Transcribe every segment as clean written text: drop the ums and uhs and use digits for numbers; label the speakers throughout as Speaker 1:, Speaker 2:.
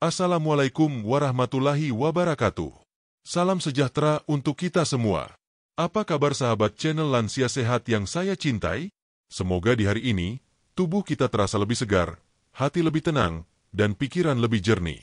Speaker 1: Assalamualaikum warahmatullahi wabarakatuh. Salam sejahtera untuk kita semua. Apa kabar sahabat channel Lansia Sehat yang saya cintai? Semoga di hari ini, tubuh kita terasa lebih segar, hati lebih tenang, dan pikiran lebih jernih.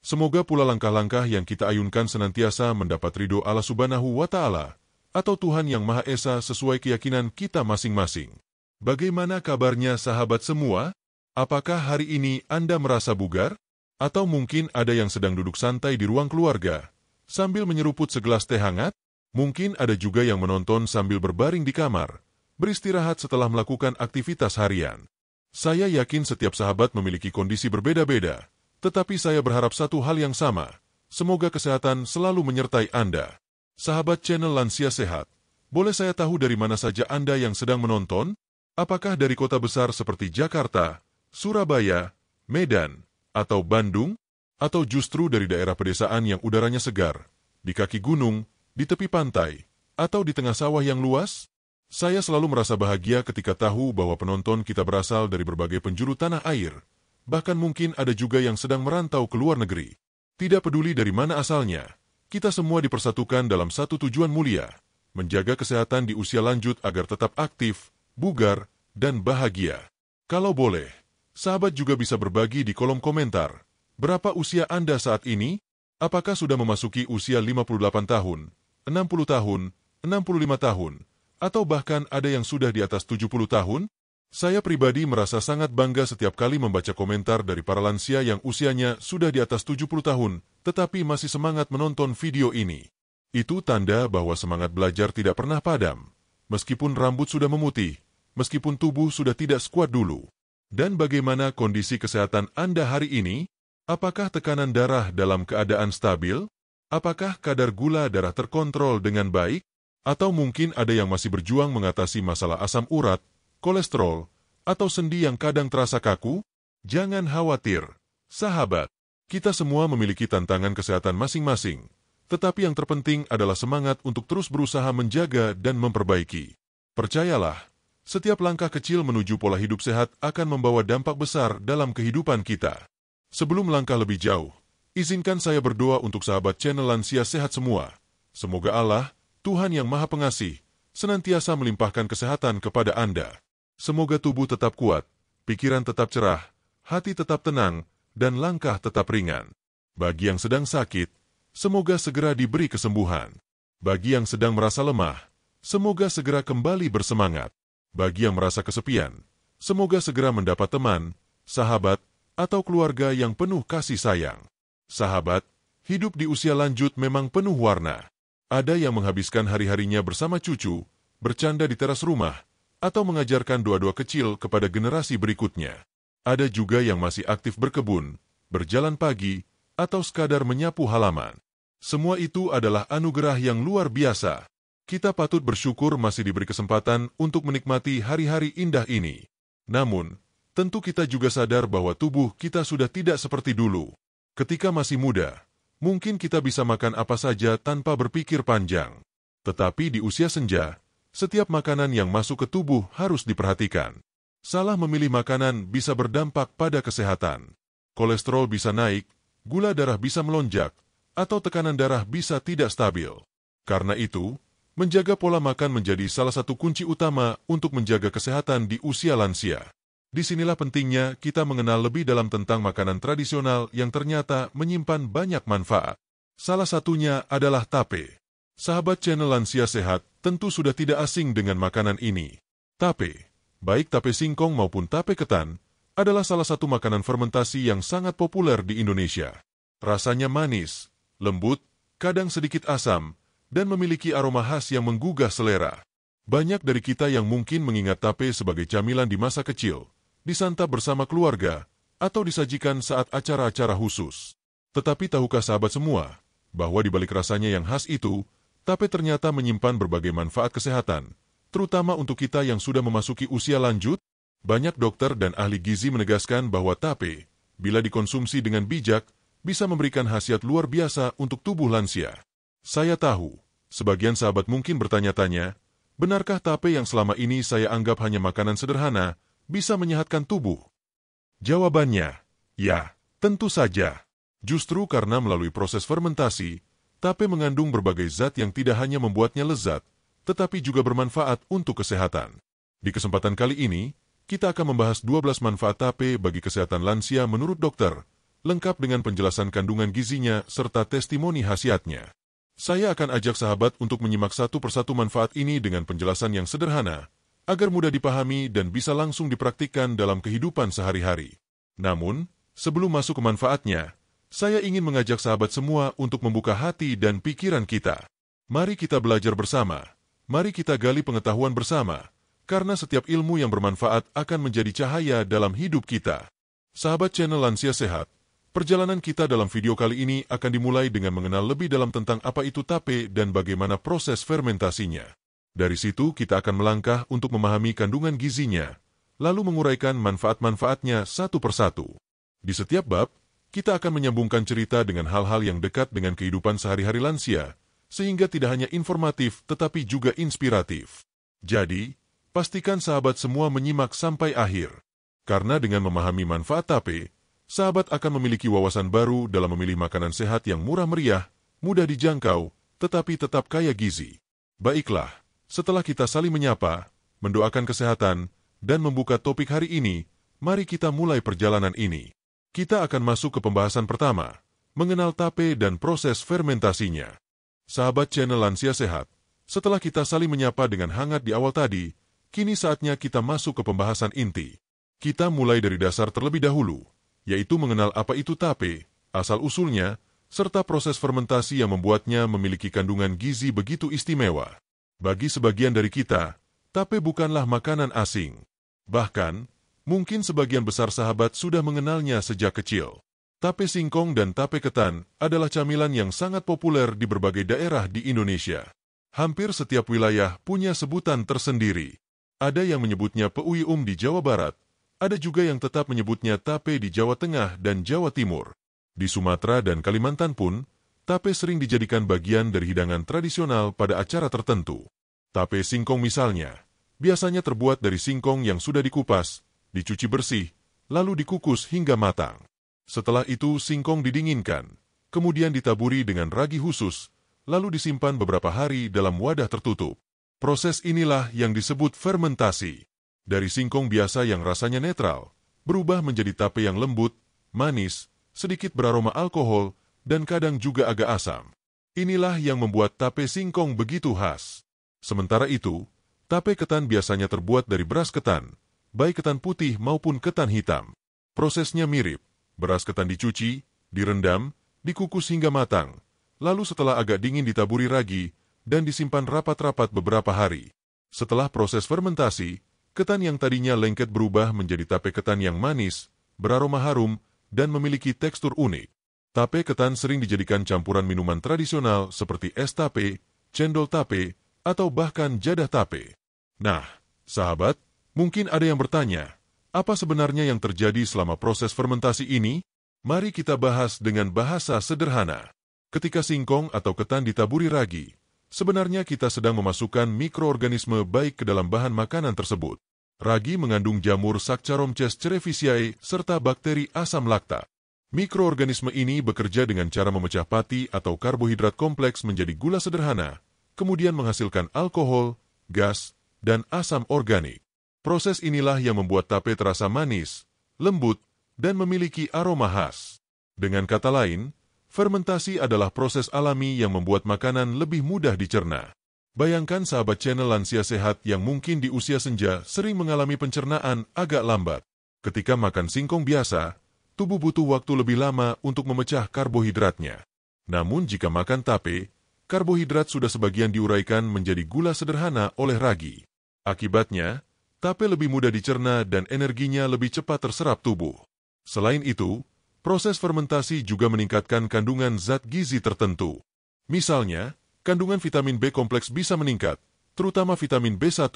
Speaker 1: Semoga pula langkah-langkah yang kita ayunkan senantiasa mendapat ridho Allah Subhanahu wa Ta'ala, atau Tuhan Yang Maha Esa sesuai keyakinan kita masing-masing. Bagaimana kabarnya sahabat semua? Apakah hari ini Anda merasa bugar? Atau mungkin ada yang sedang duduk santai di ruang keluarga, sambil menyeruput segelas teh hangat? Mungkin ada juga yang menonton sambil berbaring di kamar, beristirahat setelah melakukan aktivitas harian. Saya yakin setiap sahabat memiliki kondisi berbeda-beda, tetapi saya berharap satu hal yang sama, semoga kesehatan selalu menyertai Anda. Sahabat channel Lansia Sehat, boleh saya tahu dari mana saja Anda yang sedang menonton? Apakah dari kota besar seperti Jakarta, Surabaya, Medan, atau Bandung? Atau justru dari daerah pedesaan yang udaranya segar, di kaki gunung, di tepi pantai, atau di tengah sawah yang luas? Saya selalu merasa bahagia ketika tahu bahwa penonton kita berasal dari berbagai penjuru tanah air. Bahkan mungkin ada juga yang sedang merantau ke luar negeri. Tidak peduli dari mana asalnya, kita semua dipersatukan dalam satu tujuan mulia, menjaga kesehatan di usia lanjut agar tetap aktif, bugar, dan bahagia. Kalau boleh, sahabat juga bisa berbagi di kolom komentar. Berapa usia Anda saat ini? Apakah sudah memasuki usia 58 tahun, 60 tahun, 65 tahun, atau bahkan ada yang sudah di atas 70 tahun? Saya pribadi merasa sangat bangga setiap kali membaca komentar dari para lansia yang usianya sudah di atas 70 tahun, tetapi masih semangat menonton video ini. Itu tanda bahwa semangat belajar tidak pernah padam. Meskipun rambut sudah memutih, meskipun tubuh sudah tidak sekuat dulu. Dan bagaimana kondisi kesehatan Anda hari ini? Apakah tekanan darah dalam keadaan stabil? Apakah kadar gula darah terkontrol dengan baik? Atau mungkin ada yang masih berjuang mengatasi masalah asam urat, kolesterol, atau sendi yang kadang terasa kaku? Jangan khawatir, sahabat. Kita semua memiliki tantangan kesehatan masing-masing. Tetapi yang terpenting adalah semangat untuk terus berusaha menjaga dan memperbaiki. Percayalah, setiap langkah kecil menuju pola hidup sehat akan membawa dampak besar dalam kehidupan kita. Sebelum langkah lebih jauh, izinkan saya berdoa untuk sahabat channel Lansia Sehat semua. Semoga Allah, Tuhan Yang Maha Pengasih, senantiasa melimpahkan kesehatan kepada Anda. Semoga tubuh tetap kuat, pikiran tetap cerah, hati tetap tenang, dan langkah tetap ringan. Bagi yang sedang sakit, semoga segera diberi kesembuhan. Bagi yang sedang merasa lemah, semoga segera kembali bersemangat. Bagi yang merasa kesepian, semoga segera mendapat teman, sahabat, atau keluarga yang penuh kasih sayang. Sahabat, hidup di usia lanjut memang penuh warna. Ada yang menghabiskan hari-harinya bersama cucu, bercanda di teras rumah, atau mengajarkan doa-doa kecil kepada generasi berikutnya. Ada juga yang masih aktif berkebun, berjalan pagi, atau sekadar menyapu halaman. Semua itu adalah anugerah yang luar biasa. Kita patut bersyukur masih diberi kesempatan untuk menikmati hari-hari indah ini. Namun, tentu kita juga sadar bahwa tubuh kita sudah tidak seperti dulu. Ketika masih muda, mungkin kita bisa makan apa saja tanpa berpikir panjang. Tetapi di usia senja, setiap makanan yang masuk ke tubuh harus diperhatikan. Salah memilih makanan bisa berdampak pada kesehatan. Kolesterol bisa naik, gula darah bisa melonjak, atau tekanan darah bisa tidak stabil. Karena itu, menjaga pola makan menjadi salah satu kunci utama untuk menjaga kesehatan di usia lansia. Disinilah pentingnya kita mengenal lebih dalam tentang makanan tradisional yang ternyata menyimpan banyak manfaat. Salah satunya adalah tape. Sahabat channel Lansia Sehat tentu sudah tidak asing dengan makanan ini. Tape, baik tape singkong maupun tape ketan, adalah salah satu makanan fermentasi yang sangat populer di Indonesia. Rasanya manis, lembut, kadang sedikit asam, dan memiliki aroma khas yang menggugah selera. Banyak dari kita yang mungkin mengingat tape sebagai camilan di masa kecil, disantap bersama keluarga, atau disajikan saat acara-acara khusus. Tetapi tahukah sahabat semua, bahwa di balik rasanya yang khas itu, tape ternyata menyimpan berbagai manfaat kesehatan, terutama untuk kita yang sudah memasuki usia lanjut? Banyak dokter dan ahli gizi menegaskan bahwa tape, bila dikonsumsi dengan bijak, bisa memberikan khasiat luar biasa untuk tubuh lansia. Saya tahu, sebagian sahabat mungkin bertanya-tanya, benarkah tape yang selama ini saya anggap hanya makanan sederhana, bisa menyehatkan tubuh? Jawabannya, ya, tentu saja. Justru karena melalui proses fermentasi, tape mengandung berbagai zat yang tidak hanya membuatnya lezat, tetapi juga bermanfaat untuk kesehatan. Di kesempatan kali ini, kita akan membahas 12 manfaat tape bagi kesehatan lansia menurut dokter, lengkap dengan penjelasan kandungan gizinya serta testimoni khasiatnya. Saya akan ajak sahabat untuk menyimak satu persatu manfaat ini dengan penjelasan yang sederhana, agar mudah dipahami dan bisa langsung dipraktikkan dalam kehidupan sehari-hari. Namun, sebelum masuk ke manfaatnya, saya ingin mengajak sahabat semua untuk membuka hati dan pikiran kita. Mari kita belajar bersama. Mari kita gali pengetahuan bersama, karena setiap ilmu yang bermanfaat akan menjadi cahaya dalam hidup kita. Sahabat channel Lansia Sehat, perjalanan kita dalam video kali ini akan dimulai dengan mengenal lebih dalam tentang apa itu tape dan bagaimana proses fermentasinya. Dari situ kita akan melangkah untuk memahami kandungan gizinya, lalu menguraikan manfaat-manfaatnya satu persatu. Di setiap bab, kita akan menyambungkan cerita dengan hal-hal yang dekat dengan kehidupan sehari-hari lansia, sehingga tidak hanya informatif tetapi juga inspiratif. Jadi, pastikan sahabat semua menyimak sampai akhir. Karena dengan memahami manfaat tape, sahabat akan memiliki wawasan baru dalam memilih makanan sehat yang murah meriah, mudah dijangkau, tetapi tetap kaya gizi. Baiklah, setelah kita saling menyapa, mendoakan kesehatan, dan membuka topik hari ini, mari kita mulai perjalanan ini. Kita akan masuk ke pembahasan pertama, mengenal tape dan proses fermentasinya. Sahabat channel Lansia Sehat, setelah kita saling menyapa dengan hangat di awal tadi, kini saatnya kita masuk ke pembahasan inti. Kita mulai dari dasar terlebih dahulu, yaitu mengenal apa itu tape, asal-usulnya, serta proses fermentasi yang membuatnya memiliki kandungan gizi begitu istimewa. Bagi sebagian dari kita, tape bukanlah makanan asing. Bahkan, mungkin sebagian besar sahabat sudah mengenalnya sejak kecil. Tape singkong dan tape ketan adalah camilan yang sangat populer di berbagai daerah di Indonesia. Hampir setiap wilayah punya sebutan tersendiri. Ada yang menyebutnya peuium di Jawa Barat, ada juga yang tetap menyebutnya tape di Jawa Tengah dan Jawa Timur. Di Sumatera dan Kalimantan pun, tape sering dijadikan bagian dari hidangan tradisional pada acara tertentu. Tape singkong misalnya, biasanya terbuat dari singkong yang sudah dikupas, dicuci bersih, lalu dikukus hingga matang. Setelah itu singkong didinginkan, kemudian ditaburi dengan ragi khusus, lalu disimpan beberapa hari dalam wadah tertutup. Proses inilah yang disebut fermentasi. Dari singkong biasa yang rasanya netral, berubah menjadi tape yang lembut, manis, sedikit beraroma alkohol, dan kadang juga agak asam. Inilah yang membuat tape singkong begitu khas. Sementara itu, tape ketan biasanya terbuat dari beras ketan, baik ketan putih maupun ketan hitam. Prosesnya mirip. Beras ketan dicuci, direndam, dikukus hingga matang, lalu setelah agak dingin ditaburi ragi, dan disimpan rapat-rapat beberapa hari. Setelah proses fermentasi, ketan yang tadinya lengket berubah menjadi tape ketan yang manis, beraroma harum, dan memiliki tekstur unik. Tape ketan sering dijadikan campuran minuman tradisional seperti es tape, cendol tape, atau bahkan jadah tape. Nah, sahabat, mungkin ada yang bertanya, apa sebenarnya yang terjadi selama proses fermentasi ini? Mari kita bahas dengan bahasa sederhana. Ketika singkong atau ketan ditaburi ragi, sebenarnya kita sedang memasukkan mikroorganisme baik ke dalam bahan makanan tersebut. Ragi mengandung jamur Saccharomyces cerevisiae serta bakteri asam laktat. Mikroorganisme ini bekerja dengan cara memecah pati atau karbohidrat kompleks menjadi gula sederhana, kemudian menghasilkan alkohol, gas, dan asam organik. Proses inilah yang membuat tape terasa manis, lembut, dan memiliki aroma khas. Dengan kata lain, fermentasi adalah proses alami yang membuat makanan lebih mudah dicerna. Bayangkan sahabat channel Lansia Sehat yang mungkin di usia senja sering mengalami pencernaan agak lambat. Ketika makan singkong biasa, tubuh butuh waktu lebih lama untuk memecah karbohidratnya. Namun jika makan tape, karbohidrat sudah sebagian diuraikan menjadi gula sederhana oleh ragi. Akibatnya, tape lebih mudah dicerna dan energinya lebih cepat terserap tubuh. Selain itu, proses fermentasi juga meningkatkan kandungan zat gizi tertentu. Misalnya, kandungan vitamin B kompleks bisa meningkat, terutama vitamin B1,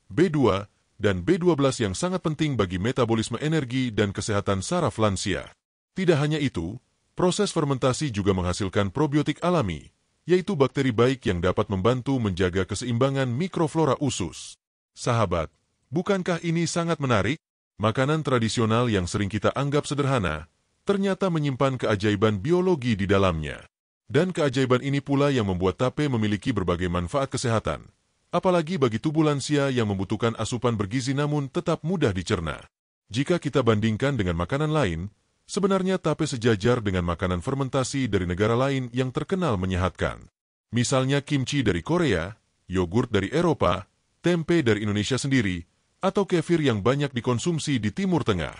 Speaker 1: B2, dan B12 yang sangat penting bagi metabolisme energi dan kesehatan saraf lansia. Tidak hanya itu, proses fermentasi juga menghasilkan probiotik alami, yaitu bakteri baik yang dapat membantu menjaga keseimbangan mikroflora usus. Sahabat, bukankah ini sangat menarik? Makanan tradisional yang sering kita anggap sederhana, ternyata menyimpan keajaiban biologi di dalamnya. Dan keajaiban ini pula yang membuat tape memiliki berbagai manfaat kesehatan, apalagi bagi tubuh lansia yang membutuhkan asupan bergizi namun tetap mudah dicerna. Jika kita bandingkan dengan makanan lain, sebenarnya tape sejajar dengan makanan fermentasi dari negara lain yang terkenal menyehatkan. Misalnya kimchi dari Korea, yogurt dari Eropa, tempe dari Indonesia sendiri, atau kefir yang banyak dikonsumsi di Timur Tengah.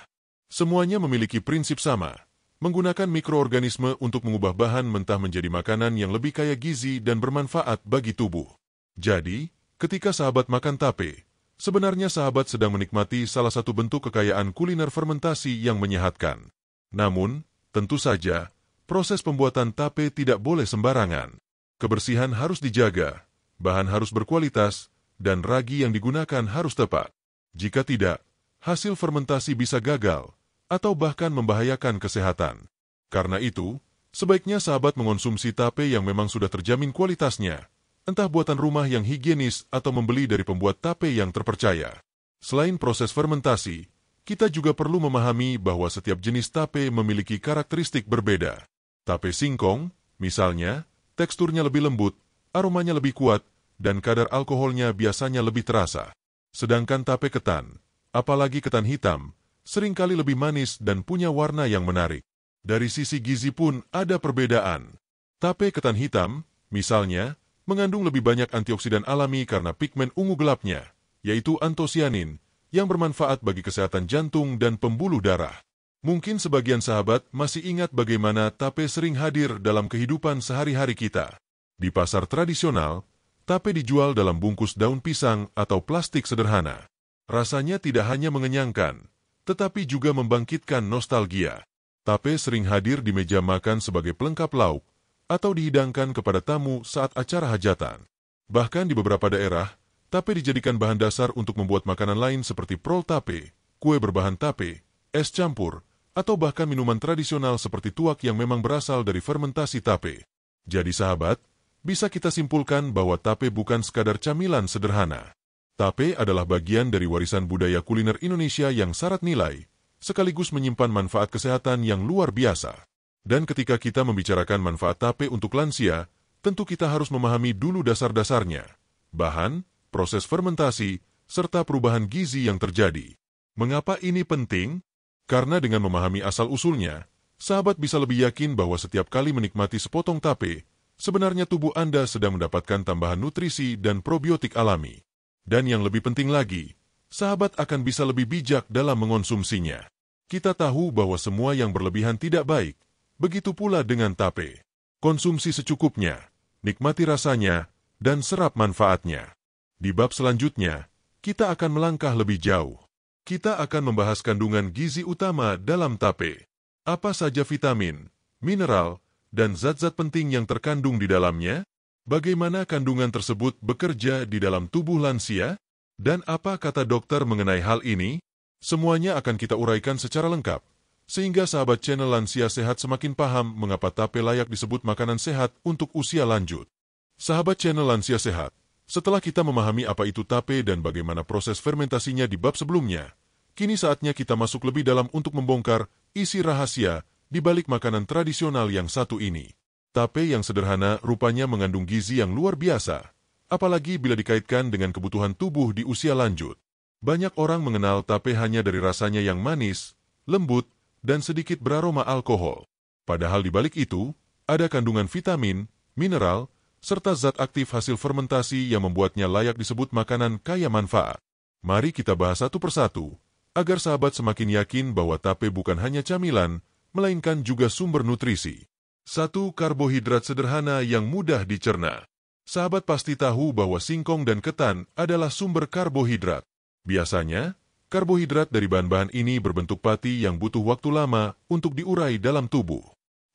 Speaker 1: Semuanya memiliki prinsip sama, menggunakan mikroorganisme untuk mengubah bahan mentah menjadi makanan yang lebih kaya gizi dan bermanfaat bagi tubuh. Jadi, ketika sahabat makan tape, sebenarnya sahabat sedang menikmati salah satu bentuk kekayaan kuliner fermentasi yang menyehatkan. Namun, tentu saja, proses pembuatan tape tidak boleh sembarangan. Kebersihan harus dijaga, bahan harus berkualitas, dan ragi yang digunakan harus tepat. Jika tidak, hasil fermentasi bisa gagal, atau bahkan membahayakan kesehatan. Karena itu, sebaiknya sahabat mengonsumsi tape yang memang sudah terjamin kualitasnya, entah buatan rumah yang higienis atau membeli dari pembuat tape yang terpercaya. Selain proses fermentasi, kita juga perlu memahami bahwa setiap jenis tape memiliki karakteristik berbeda. Tape singkong, misalnya, teksturnya lebih lembut, aromanya lebih kuat, dan kadar alkoholnya biasanya lebih terasa. Sedangkan tape ketan, apalagi ketan hitam, seringkali lebih manis dan punya warna yang menarik. Dari sisi gizi pun ada perbedaan. Tape ketan hitam, misalnya, mengandung lebih banyak antioksidan alami karena pigmen ungu gelapnya, yaitu antosianin, yang bermanfaat bagi kesehatan jantung dan pembuluh darah. Mungkin sebagian sahabat masih ingat bagaimana tape sering hadir dalam kehidupan sehari-hari kita. Di pasar tradisional, tape dijual dalam bungkus daun pisang atau plastik sederhana. Rasanya tidak hanya mengenyangkan, tetapi juga membangkitkan nostalgia. Tape sering hadir di meja makan sebagai pelengkap lauk, atau dihidangkan kepada tamu saat acara hajatan. Bahkan di beberapa daerah, tape dijadikan bahan dasar untuk membuat makanan lain seperti prol tape, kue berbahan tape, es campur, atau bahkan minuman tradisional seperti tuak yang memang berasal dari fermentasi tape. Jadi sahabat, bisa kita simpulkan bahwa tape bukan sekadar camilan sederhana. Tape adalah bagian dari warisan budaya kuliner Indonesia yang syarat nilai, sekaligus menyimpan manfaat kesehatan yang luar biasa. Dan ketika kita membicarakan manfaat tape untuk lansia, tentu kita harus memahami dulu dasar-dasarnya, bahan, proses fermentasi, serta perubahan gizi yang terjadi. Mengapa ini penting? Karena dengan memahami asal-usulnya, sahabat bisa lebih yakin bahwa setiap kali menikmati sepotong tape, sebenarnya tubuh Anda sedang mendapatkan tambahan nutrisi dan probiotik alami. Dan yang lebih penting lagi, sahabat akan bisa lebih bijak dalam mengonsumsinya. Kita tahu bahwa semua yang berlebihan tidak baik, begitu pula dengan tape. Konsumsi secukupnya, nikmati rasanya, dan serap manfaatnya. Di bab selanjutnya, kita akan melangkah lebih jauh. Kita akan membahas kandungan gizi utama dalam tape. Apa saja vitamin, mineral, dan zat-zat penting yang terkandung di dalamnya? Bagaimana kandungan tersebut bekerja di dalam tubuh lansia? Dan apa kata dokter mengenai hal ini? Semuanya akan kita uraikan secara lengkap, sehingga sahabat channel Lansia Sehat semakin paham mengapa tape layak disebut makanan sehat untuk usia lanjut. Sahabat channel Lansia Sehat, setelah kita memahami apa itu tape dan bagaimana proses fermentasinya di bab sebelumnya, kini saatnya kita masuk lebih dalam untuk membongkar isi rahasia di balik makanan tradisional yang satu ini. Tape yang sederhana rupanya mengandung gizi yang luar biasa, apalagi bila dikaitkan dengan kebutuhan tubuh di usia lanjut. Banyak orang mengenal tape hanya dari rasanya yang manis, lembut, dan sedikit beraroma alkohol. Padahal di balik itu, ada kandungan vitamin, mineral, serta zat aktif hasil fermentasi yang membuatnya layak disebut makanan kaya manfaat. Mari kita bahas satu persatu, agar sahabat semakin yakin bahwa tape bukan hanya camilan, melainkan juga sumber nutrisi. 1. Karbohidrat sederhana yang mudah dicerna. Sahabat pasti tahu bahwa singkong dan ketan adalah sumber karbohidrat. Biasanya, karbohidrat dari bahan-bahan ini berbentuk pati yang butuh waktu lama untuk diurai dalam tubuh.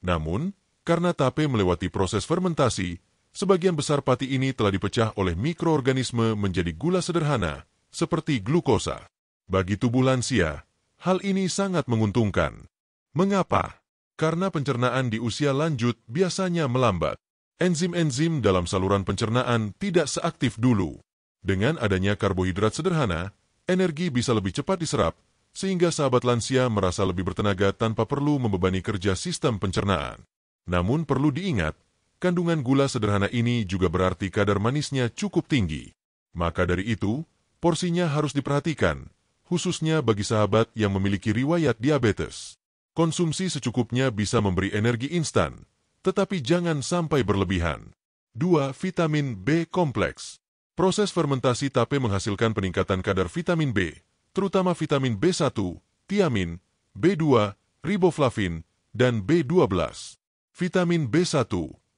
Speaker 1: Namun, karena tape melewati proses fermentasi, sebagian besar pati ini telah dipecah oleh mikroorganisme menjadi gula sederhana, seperti glukosa. Bagi tubuh lansia, hal ini sangat menguntungkan. Mengapa? Karena pencernaan di usia lanjut biasanya melambat. Enzim-enzim dalam saluran pencernaan tidak seaktif dulu. Dengan adanya karbohidrat sederhana, energi bisa lebih cepat diserap, sehingga sahabat lansia merasa lebih bertenaga tanpa perlu membebani kerja sistem pencernaan. Namun perlu diingat, kandungan gula sederhana ini juga berarti kadar manisnya cukup tinggi. Maka dari itu, porsinya harus diperhatikan, khususnya bagi sahabat yang memiliki riwayat diabetes. Konsumsi secukupnya bisa memberi energi instan, tetapi jangan sampai berlebihan. 2. Vitamin B kompleks. Proses fermentasi tape menghasilkan peningkatan kadar vitamin B, terutama vitamin B1, tiamin, B2, riboflavin, dan B12. Vitamin B1,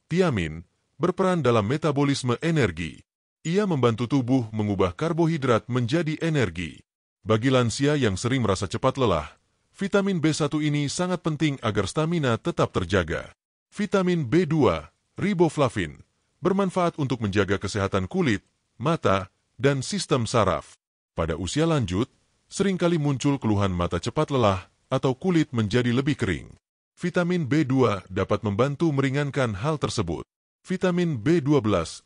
Speaker 1: tiamin, berperan dalam metabolisme energi. Ia membantu tubuh mengubah karbohidrat menjadi energi. Bagi lansia yang sering merasa cepat lelah, vitamin B1 ini sangat penting agar stamina tetap terjaga. Vitamin B2, riboflavin, bermanfaat untuk menjaga kesehatan kulit, mata, dan sistem saraf. Pada usia lanjut, seringkali muncul keluhan mata cepat lelah atau kulit menjadi lebih kering. Vitamin B2 dapat membantu meringankan hal tersebut. Vitamin B12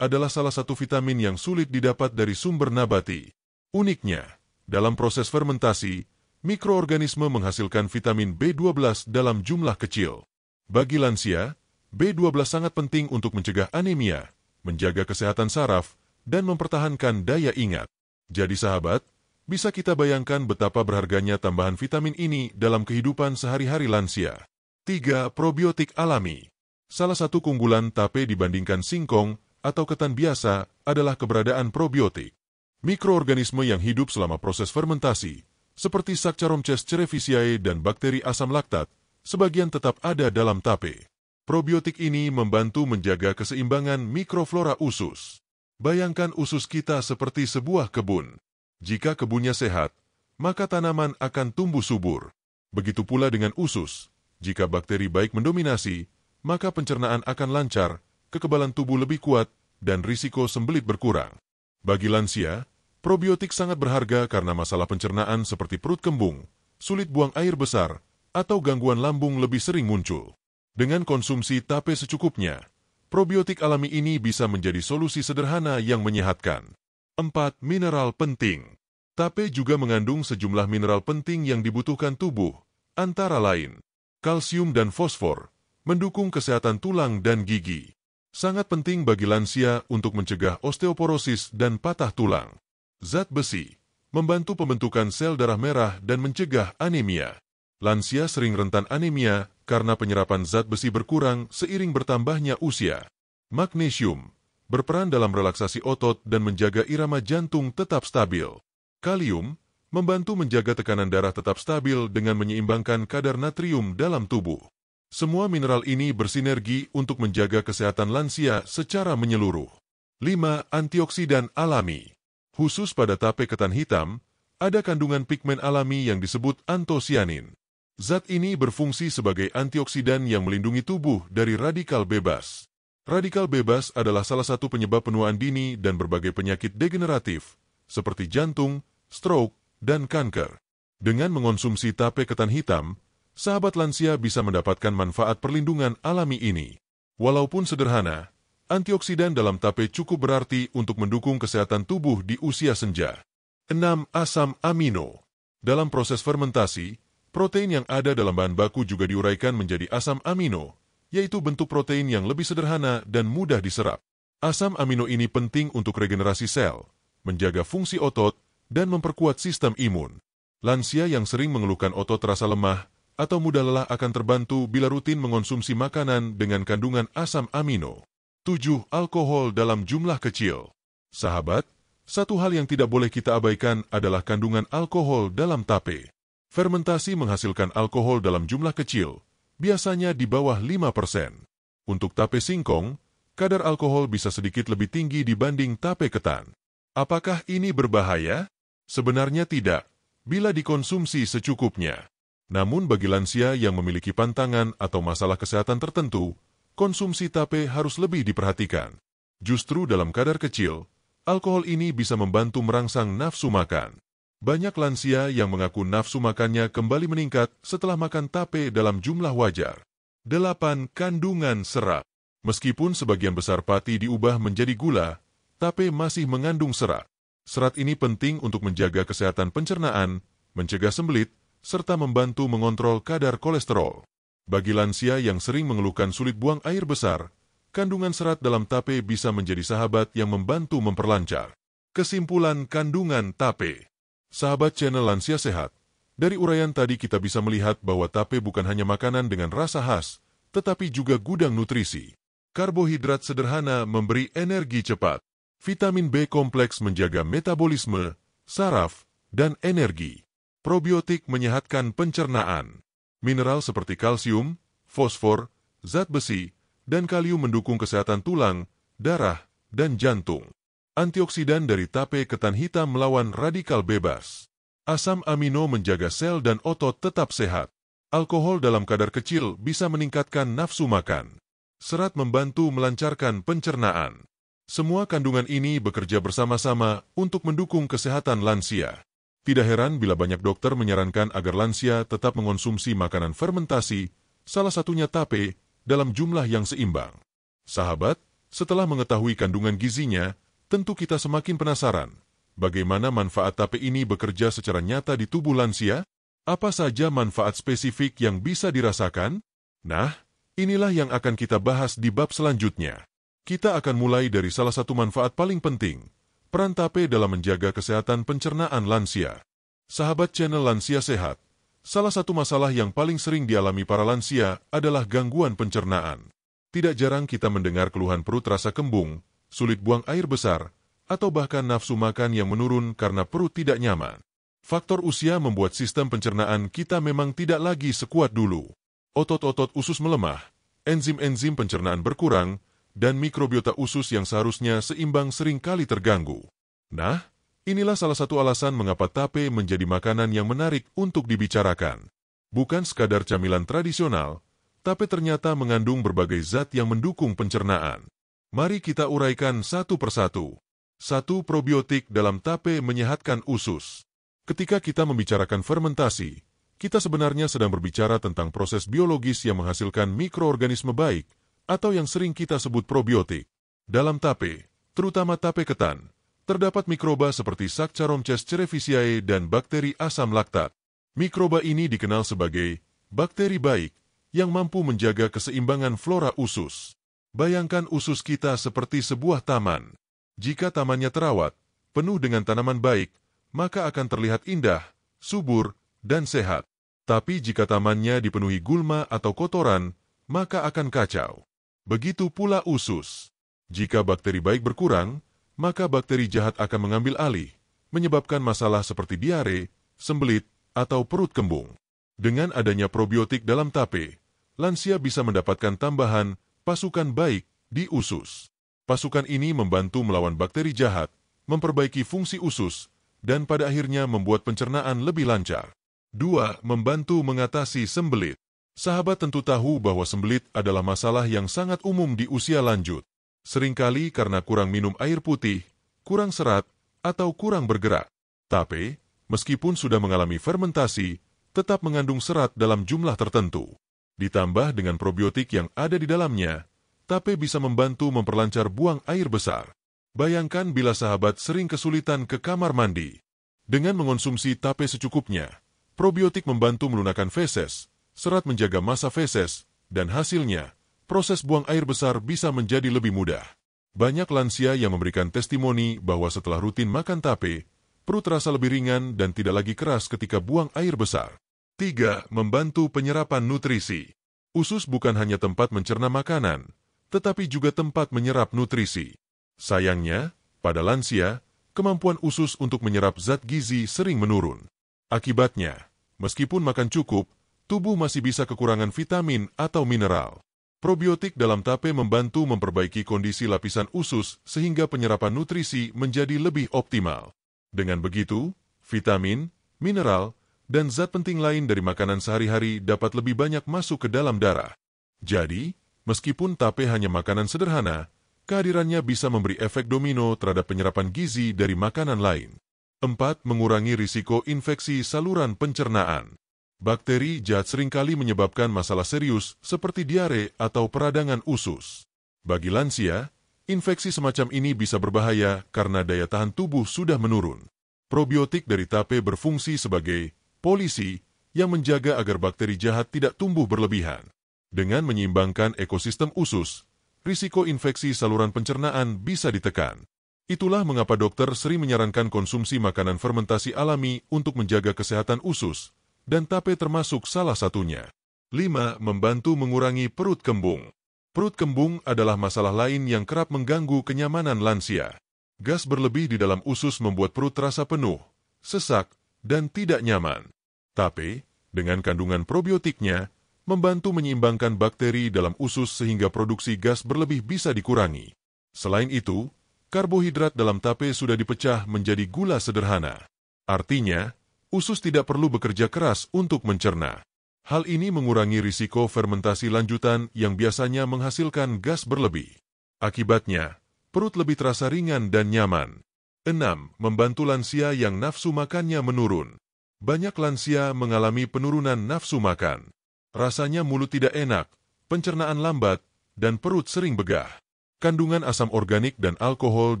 Speaker 1: adalah salah satu vitamin yang sulit didapat dari sumber nabati. Uniknya, dalam proses fermentasi, mikroorganisme menghasilkan vitamin B12 dalam jumlah kecil. Bagi lansia, B12 sangat penting untuk mencegah anemia, menjaga kesehatan saraf, dan mempertahankan daya ingat. Jadi sahabat, bisa kita bayangkan betapa berharganya tambahan vitamin ini dalam kehidupan sehari-hari lansia. 3. Probiotik alami. Salah satu keunggulan tape dibandingkan singkong atau ketan biasa adalah keberadaan probiotik. Mikroorganisme yang hidup selama proses fermentasi, seperti Saccharomyces cerevisiae dan bakteri asam laktat, sebagian tetap ada dalam tape. Probiotik ini membantu menjaga keseimbangan mikroflora usus. Bayangkan usus kita seperti sebuah kebun. Jika kebunnya sehat, maka tanaman akan tumbuh subur. Begitu pula dengan usus. Jika bakteri baik mendominasi, maka pencernaan akan lancar, kekebalan tubuh lebih kuat, dan risiko sembelit berkurang. Bagi lansia, probiotik sangat berharga karena masalah pencernaan seperti perut kembung, sulit buang air besar, atau gangguan lambung lebih sering muncul. Dengan konsumsi tape secukupnya, probiotik alami ini bisa menjadi solusi sederhana yang menyehatkan. 4. Mineral penting. Tape juga mengandung sejumlah mineral penting yang dibutuhkan tubuh, antara lain kalsium dan fosfor, mendukung kesehatan tulang dan gigi. Sangat penting bagi lansia untuk mencegah osteoporosis dan patah tulang. Zat besi, membantu pembentukan sel darah merah dan mencegah anemia. Lansia sering rentan anemia karena penyerapan zat besi berkurang seiring bertambahnya usia. Magnesium, berperan dalam relaksasi otot dan menjaga irama jantung tetap stabil. Kalium, membantu menjaga tekanan darah tetap stabil dengan menyeimbangkan kadar natrium dalam tubuh. Semua mineral ini bersinergi untuk menjaga kesehatan lansia secara menyeluruh. 5. Antioksidan alami. Khusus pada tape ketan hitam, ada kandungan pigmen alami yang disebut antosianin. Zat ini berfungsi sebagai antioksidan yang melindungi tubuh dari radikal bebas. Radikal bebas adalah salah satu penyebab penuaan dini dan berbagai penyakit degeneratif, seperti jantung, stroke, dan kanker. Dengan mengonsumsi tape ketan hitam, sahabat lansia bisa mendapatkan manfaat perlindungan alami ini. Walaupun sederhana, antioksidan dalam tape cukup berarti untuk mendukung kesehatan tubuh di usia senja. 6. Asam amino. Dalam proses fermentasi, protein yang ada dalam bahan baku juga diuraikan menjadi asam amino, yaitu bentuk protein yang lebih sederhana dan mudah diserap. Asam amino ini penting untuk regenerasi sel, menjaga fungsi otot, dan memperkuat sistem imun. Lansia yang sering mengeluhkan otot terasa lemah atau mudah lelah akan terbantu bila rutin mengonsumsi makanan dengan kandungan asam amino. 7. Alkohol dalam jumlah kecil. Sahabat, satu hal yang tidak boleh kita abaikan adalah kandungan alkohol dalam tape. Fermentasi menghasilkan alkohol dalam jumlah kecil, biasanya di bawah 5%. Untuk tape singkong, kadar alkohol bisa sedikit lebih tinggi dibanding tape ketan. Apakah ini berbahaya? Sebenarnya tidak, bila dikonsumsi secukupnya. Namun bagi lansia yang memiliki pantangan atau masalah kesehatan tertentu, konsumsi tape harus lebih diperhatikan. Justru dalam kadar kecil, alkohol ini bisa membantu merangsang nafsu makan. Banyak lansia yang mengaku nafsu makannya kembali meningkat setelah makan tape dalam jumlah wajar. 8. Kandungan serat. Meskipun sebagian besar pati diubah menjadi gula, tape masih mengandung serat. Serat ini penting untuk menjaga kesehatan pencernaan, mencegah sembelit, serta membantu mengontrol kadar kolesterol. Bagi lansia yang sering mengeluhkan sulit buang air besar, kandungan serat dalam tape bisa menjadi sahabat yang membantu memperlancar. Kesimpulan kandungan tape. Sahabat channel Lansia Sehat, dari uraian tadi kita bisa melihat bahwa tape bukan hanya makanan dengan rasa khas, tetapi juga gudang nutrisi. Karbohidrat sederhana memberi energi cepat. Vitamin B kompleks menjaga metabolisme, saraf, dan energi. Probiotik menyehatkan pencernaan. Mineral seperti kalsium, fosfor, zat besi, dan kalium mendukung kesehatan tulang, darah, dan jantung. Antioksidan dari tape ketan hitam melawan radikal bebas. Asam amino menjaga sel dan otot tetap sehat. Alkohol dalam kadar kecil bisa meningkatkan nafsu makan. Serat membantu melancarkan pencernaan. Semua kandungan ini bekerja bersama-sama untuk mendukung kesehatan lansia. Tidak heran bila banyak dokter menyarankan agar lansia tetap mengonsumsi makanan fermentasi, salah satunya tape, dalam jumlah yang seimbang. Sahabat, setelah mengetahui kandungan gizinya, tentu kita semakin penasaran. Bagaimana manfaat tape ini bekerja secara nyata di tubuh lansia? Apa saja manfaat spesifik yang bisa dirasakan? Nah, inilah yang akan kita bahas di bab selanjutnya. Kita akan mulai dari salah satu manfaat paling penting, peran tape dalam menjaga kesehatan pencernaan lansia. Sahabat channel Lansia Sehat, salah satu masalah yang paling sering dialami para lansia adalah gangguan pencernaan. Tidak jarang kita mendengar keluhan perut rasa kembung, sulit buang air besar, atau bahkan nafsu makan yang menurun karena perut tidak nyaman. Faktor usia membuat sistem pencernaan kita memang tidak lagi sekuat dulu. Otot-otot usus melemah, enzim-enzim pencernaan berkurang, dan mikrobiota usus yang seharusnya seimbang seringkali terganggu. Nah, inilah salah satu alasan mengapa tape menjadi makanan yang menarik untuk dibicarakan. Bukan sekadar camilan tradisional, tape ternyata mengandung berbagai zat yang mendukung pencernaan. Mari kita uraikan satu persatu. 1. Probiotik dalam tape menyehatkan usus. Ketika kita membicarakan fermentasi, kita sebenarnya sedang berbicara tentang proses biologis yang menghasilkan mikroorganisme baik, atau yang sering kita sebut probiotik. Dalam tape, terutama tape ketan, terdapat mikroba seperti Saccharomyces cerevisiae dan bakteri asam laktat. Mikroba ini dikenal sebagai bakteri baik, yang mampu menjaga keseimbangan flora usus. Bayangkan usus kita seperti sebuah taman. Jika tamannya terawat, penuh dengan tanaman baik, maka akan terlihat indah, subur, dan sehat. Tapi jika tamannya dipenuhi gulma atau kotoran, maka akan kacau. Begitu pula usus. Jika bakteri baik berkurang, maka bakteri jahat akan mengambil alih, menyebabkan masalah seperti diare, sembelit, atau perut kembung. Dengan adanya probiotik dalam tape, lansia bisa mendapatkan tambahan pasukan baik di usus. Pasukan ini membantu melawan bakteri jahat, memperbaiki fungsi usus, dan pada akhirnya membuat pencernaan lebih lancar. 2. Membantu mengatasi sembelit. Sahabat tentu tahu bahwa sembelit adalah masalah yang sangat umum di usia lanjut. Seringkali karena kurang minum air putih, kurang serat, atau kurang bergerak. Tape, meskipun sudah mengalami fermentasi, tetap mengandung serat dalam jumlah tertentu. Ditambah dengan probiotik yang ada di dalamnya, tape bisa membantu memperlancar buang air besar. Bayangkan bila sahabat sering kesulitan ke kamar mandi. Dengan mengonsumsi tape secukupnya, probiotik membantu melunakkan feses, serat menjaga massa feses, dan hasilnya, proses buang air besar bisa menjadi lebih mudah. Banyak lansia yang memberikan testimoni bahwa setelah rutin makan tape, perut terasa lebih ringan dan tidak lagi keras ketika buang air besar. 3. Membantu penyerapan nutrisi. Usus bukan hanya tempat mencerna makanan, tetapi juga tempat menyerap nutrisi. Sayangnya, pada lansia, kemampuan usus untuk menyerap zat gizi sering menurun. Akibatnya, meskipun makan cukup, tubuh masih bisa kekurangan vitamin atau mineral. Probiotik dalam tape membantu memperbaiki kondisi lapisan usus sehingga penyerapan nutrisi menjadi lebih optimal. Dengan begitu, vitamin, mineral, dan zat penting lain dari makanan sehari-hari dapat lebih banyak masuk ke dalam darah. Jadi, meskipun tape hanya makanan sederhana, kehadirannya bisa memberi efek domino terhadap penyerapan gizi dari makanan lain. 4. Mengurangi risiko infeksi saluran pencernaan. Bakteri jahat seringkali menyebabkan masalah serius seperti diare atau peradangan usus. Bagi lansia, infeksi semacam ini bisa berbahaya karena daya tahan tubuh sudah menurun. Probiotik dari tape berfungsi sebagai polisi, yang menjaga agar bakteri jahat tidak tumbuh berlebihan. Dengan menyeimbangkan ekosistem usus, risiko infeksi saluran pencernaan bisa ditekan. Itulah mengapa dokter sering menyarankan konsumsi makanan fermentasi alami untuk menjaga kesehatan usus, dan tape termasuk salah satunya. 5. Membantu mengurangi perut kembung. Perut kembung adalah masalah lain yang kerap mengganggu kenyamanan lansia. Gas berlebih di dalam usus membuat perut terasa penuh, sesak, dan tidak nyaman. Tape, dengan kandungan probiotiknya, membantu menyeimbangkan bakteri dalam usus sehingga produksi gas berlebih bisa dikurangi. Selain itu, karbohidrat dalam tape sudah dipecah menjadi gula sederhana. Artinya, usus tidak perlu bekerja keras untuk mencerna. Hal ini mengurangi risiko fermentasi lanjutan yang biasanya menghasilkan gas berlebih. Akibatnya, perut lebih terasa ringan dan nyaman. 6. Membantu lansia yang nafsu makannya menurun. Banyak lansia mengalami penurunan nafsu makan. Rasanya mulut tidak enak, pencernaan lambat, dan perut sering begah. Kandungan asam organik dan alkohol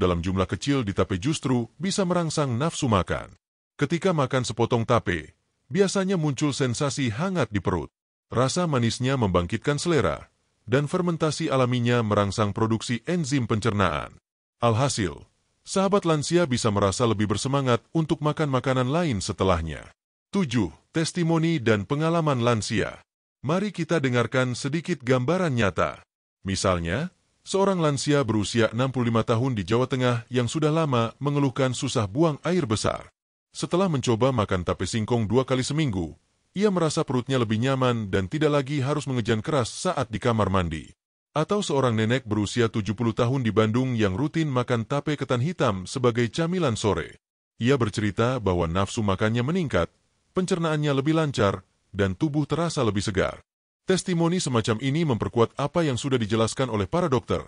Speaker 1: dalam jumlah kecil di tape justru bisa merangsang nafsu makan. Ketika makan sepotong tape, biasanya muncul sensasi hangat di perut. Rasa manisnya membangkitkan selera, dan fermentasi alaminya merangsang produksi enzim pencernaan. Alhasil, sahabat lansia bisa merasa lebih bersemangat untuk makan makanan lain setelahnya. 7. Testimoni dan pengalaman lansia. Mari kita dengarkan sedikit gambaran nyata. Misalnya, seorang lansia berusia 65 tahun di Jawa Tengah yang sudah lama mengeluhkan susah buang air besar. Setelah mencoba makan tape singkong 2 kali seminggu, ia merasa perutnya lebih nyaman dan tidak lagi harus mengejan keras saat di kamar mandi. Atau seorang nenek berusia 70 tahun di Bandung yang rutin makan tape ketan hitam sebagai camilan sore. Ia bercerita bahwa nafsu makannya meningkat, pencernaannya lebih lancar, dan tubuh terasa lebih segar. Testimoni semacam ini memperkuat apa yang sudah dijelaskan oleh para dokter.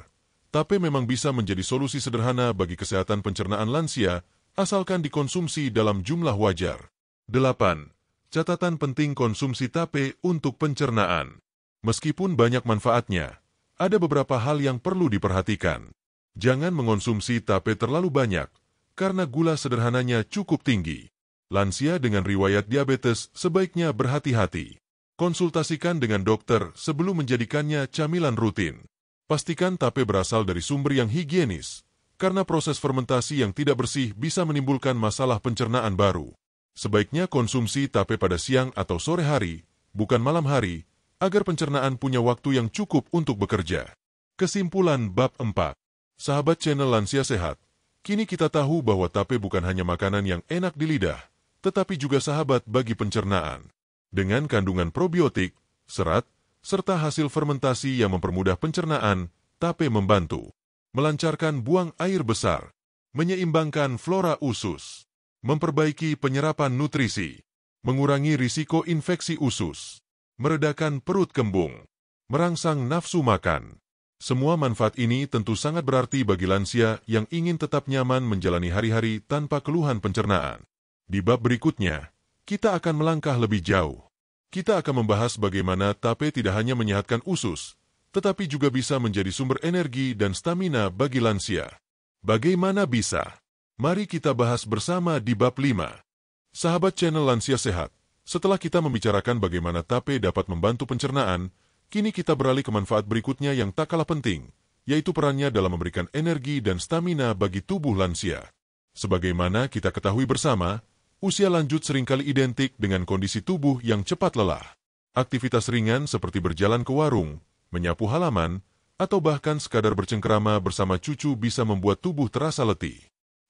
Speaker 1: Tape memang bisa menjadi solusi sederhana bagi kesehatan pencernaan lansia, asalkan dikonsumsi dalam jumlah wajar. 8. Catatan penting konsumsi tape untuk pencernaan. Meskipun banyak manfaatnya, ada beberapa hal yang perlu diperhatikan. Jangan mengonsumsi tape terlalu banyak, karena gula sederhananya cukup tinggi. Lansia dengan riwayat diabetes sebaiknya berhati-hati. Konsultasikan dengan dokter sebelum menjadikannya camilan rutin. Pastikan tape berasal dari sumber yang higienis, karena proses fermentasi yang tidak bersih bisa menimbulkan masalah pencernaan baru. Sebaiknya konsumsi tape pada siang atau sore hari, bukan malam hari, agar pencernaan punya waktu yang cukup untuk bekerja. Kesimpulan bab 4. Sahabat channel Lansia Sehat, kini kita tahu bahwa tape bukan hanya makanan yang enak di lidah, tetapi juga sahabat bagi pencernaan. Dengan kandungan probiotik, serat, serta hasil fermentasi yang mempermudah pencernaan, tape membantu melancarkan buang air besar, menyeimbangkan flora usus, memperbaiki penyerapan nutrisi, mengurangi risiko infeksi usus, meredakan perut kembung, merangsang nafsu makan. Semua manfaat ini tentu sangat berarti bagi lansia yang ingin tetap nyaman menjalani hari-hari tanpa keluhan pencernaan. Di bab berikutnya, kita akan melangkah lebih jauh. Kita akan membahas bagaimana tape tidak hanya menyehatkan usus, tetapi juga bisa menjadi sumber energi dan stamina bagi lansia. Bagaimana bisa? Mari kita bahas bersama di bab 5. Sahabat channel Lansia Sehat, setelah kita membicarakan bagaimana tape dapat membantu pencernaan, kini kita beralih ke manfaat berikutnya yang tak kalah penting, yaitu perannya dalam memberikan energi dan stamina bagi tubuh lansia. Sebagaimana kita ketahui bersama, usia lanjut seringkali identik dengan kondisi tubuh yang cepat lelah. Aktivitas ringan seperti berjalan ke warung, menyapu halaman, atau bahkan sekadar bercengkerama bersama cucu bisa membuat tubuh terasa letih.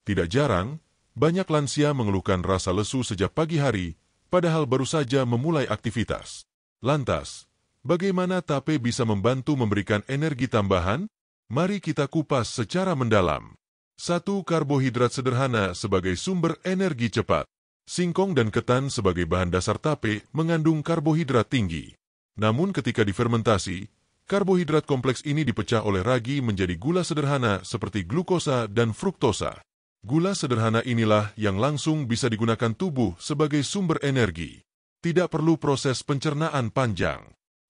Speaker 1: Tidak jarang, banyak lansia mengeluhkan rasa lesu sejak pagi hari, padahal baru saja memulai aktivitas. Lantas, bagaimana tape bisa membantu memberikan energi tambahan? Mari kita kupas secara mendalam. 1. Karbohidrat sederhana sebagai sumber energi cepat. Singkong dan ketan sebagai bahan dasar tape mengandung karbohidrat tinggi. Namun ketika difermentasi, karbohidrat kompleks ini dipecah oleh ragi menjadi gula sederhana seperti glukosa dan fruktosa. Gula sederhana inilah yang langsung bisa digunakan tubuh sebagai sumber energi. Tidak perlu proses pencernaan panjang.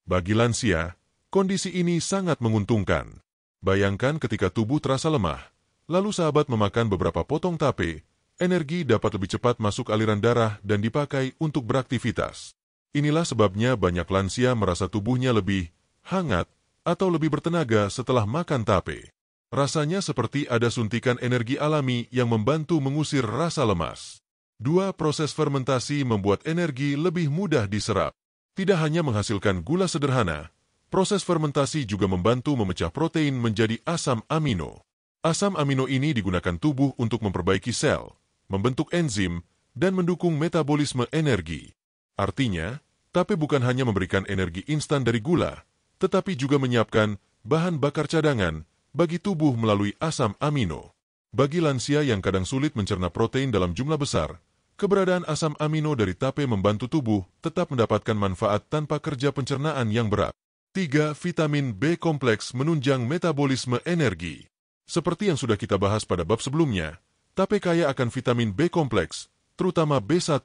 Speaker 1: Bagi lansia, kondisi ini sangat menguntungkan. Bayangkan ketika tubuh terasa lemah, lalu sahabat memakan beberapa potong tape, energi dapat lebih cepat masuk aliran darah dan dipakai untuk beraktivitas. Inilah sebabnya banyak lansia merasa tubuhnya lebih hangat atau lebih bertenaga setelah makan tape. Rasanya seperti ada suntikan energi alami yang membantu mengusir rasa lemas. 2. Proses fermentasi membuat energi lebih mudah diserap. Tidak hanya menghasilkan gula sederhana, proses fermentasi juga membantu memecah protein menjadi asam amino. Asam amino ini digunakan tubuh untuk memperbaiki sel, membentuk enzim, dan mendukung metabolisme energi. Artinya, tape bukan hanya memberikan energi instan dari gula, tetapi juga menyiapkan bahan bakar cadangan bagi tubuh melalui asam amino. Bagi lansia yang kadang sulit mencerna protein dalam jumlah besar, keberadaan asam amino dari tape membantu tubuh tetap mendapatkan manfaat tanpa kerja pencernaan yang berat. 3. Vitamin B kompleks menunjang metabolisme energi. Seperti yang sudah kita bahas pada bab sebelumnya, tape kaya akan vitamin B kompleks, terutama B1,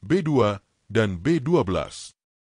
Speaker 1: B2, dan B12.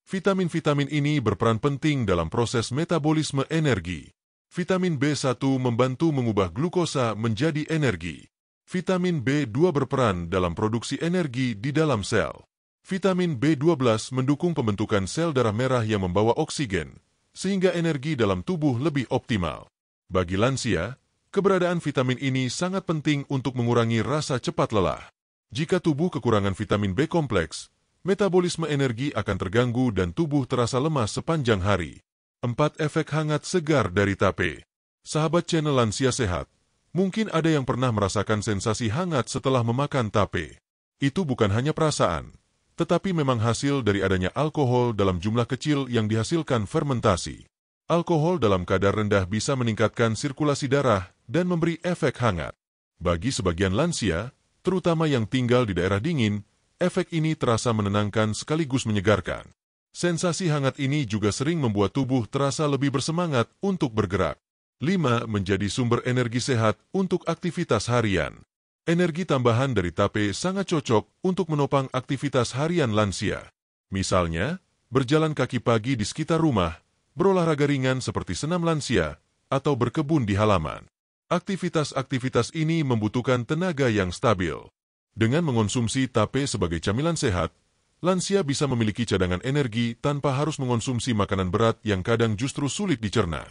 Speaker 1: Vitamin-vitamin ini berperan penting dalam proses metabolisme energi. Vitamin B1 membantu mengubah glukosa menjadi energi. Vitamin B2 berperan dalam produksi energi di dalam sel. Vitamin B12 mendukung pembentukan sel darah merah yang membawa oksigen, sehingga energi dalam tubuh lebih optimal. Bagi lansia, keberadaan vitamin ini sangat penting untuk mengurangi rasa cepat lelah. Jika tubuh kekurangan vitamin B kompleks, metabolisme energi akan terganggu dan tubuh terasa lemas sepanjang hari. 4. Efek hangat segar dari tape. Sahabat channel Lansia Sehat, mungkin ada yang pernah merasakan sensasi hangat setelah memakan tape. Itu bukan hanya perasaan, tetapi memang hasil dari adanya alkohol dalam jumlah kecil yang dihasilkan fermentasi. Alkohol dalam kadar rendah bisa meningkatkan sirkulasi darah dan memberi efek hangat. Bagi sebagian lansia, terutama yang tinggal di daerah dingin, efek ini terasa menenangkan sekaligus menyegarkan. Sensasi hangat ini juga sering membuat tubuh terasa lebih bersemangat untuk bergerak. 5. Menjadi sumber energi sehat untuk aktivitas harian. Energi tambahan dari tape sangat cocok untuk menopang aktivitas harian lansia. Misalnya, berjalan kaki pagi di sekitar rumah, berolahraga ringan seperti senam lansia, atau berkebun di halaman. Aktivitas-aktivitas ini membutuhkan tenaga yang stabil. Dengan mengonsumsi tape sebagai camilan sehat, lansia bisa memiliki cadangan energi tanpa harus mengonsumsi makanan berat yang kadang justru sulit dicerna.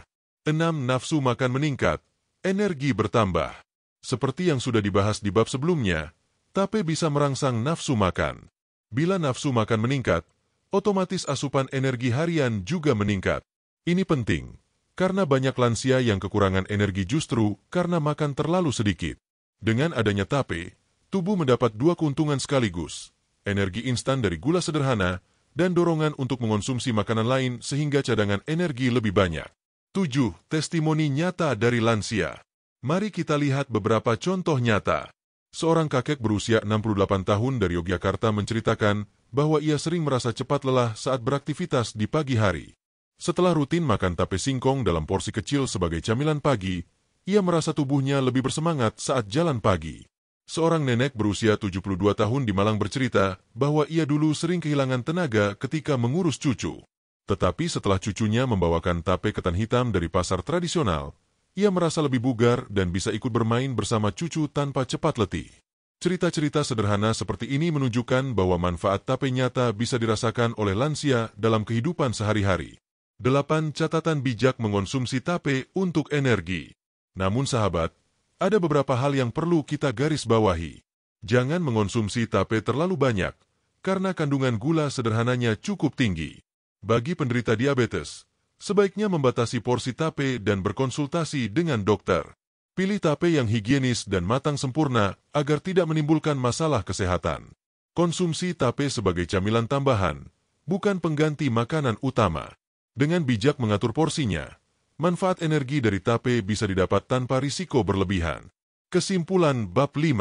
Speaker 1: 6. Nafsu makan meningkat, energi bertambah. Seperti yang sudah dibahas di bab sebelumnya, tape bisa merangsang nafsu makan. Bila nafsu makan meningkat, otomatis asupan energi harian juga meningkat. Ini penting, karena banyak lansia yang kekurangan energi justru karena makan terlalu sedikit. Dengan adanya tape, tubuh mendapat 2 keuntungan sekaligus. Energi instan dari gula sederhana, dan dorongan untuk mengonsumsi makanan lain sehingga cadangan energi lebih banyak. 7. Testimoni nyata dari lansia. Mari kita lihat beberapa contoh nyata. Seorang kakek berusia 68 tahun dari Yogyakarta menceritakan bahwa ia sering merasa cepat lelah saat beraktivitas di pagi hari. Setelah rutin makan tape singkong dalam porsi kecil sebagai camilan pagi, ia merasa tubuhnya lebih bersemangat saat jalan pagi. Seorang nenek berusia 72 tahun di Malang bercerita bahwa ia dulu sering kehilangan tenaga ketika mengurus cucu. Tetapi setelah cucunya membawakan tape ketan hitam dari pasar tradisional, ia merasa lebih bugar dan bisa ikut bermain bersama cucu tanpa cepat letih. Cerita-cerita sederhana seperti ini menunjukkan bahwa manfaat tape nyata bisa dirasakan oleh lansia dalam kehidupan sehari-hari. 8. Catatan bijak mengonsumsi tape untuk energi. Namun sahabat, ada beberapa hal yang perlu kita garis bawahi. Jangan mengonsumsi tape terlalu banyak, karena kandungan gula sederhananya cukup tinggi. Bagi penderita diabetes, sebaiknya membatasi porsi tape dan berkonsultasi dengan dokter. Pilih tape yang higienis dan matang sempurna agar tidak menimbulkan masalah kesehatan. Konsumsi tape sebagai camilan tambahan, bukan pengganti makanan utama. Dengan bijak mengatur porsinya, manfaat energi dari tape bisa didapat tanpa risiko berlebihan. Kesimpulan bab 5.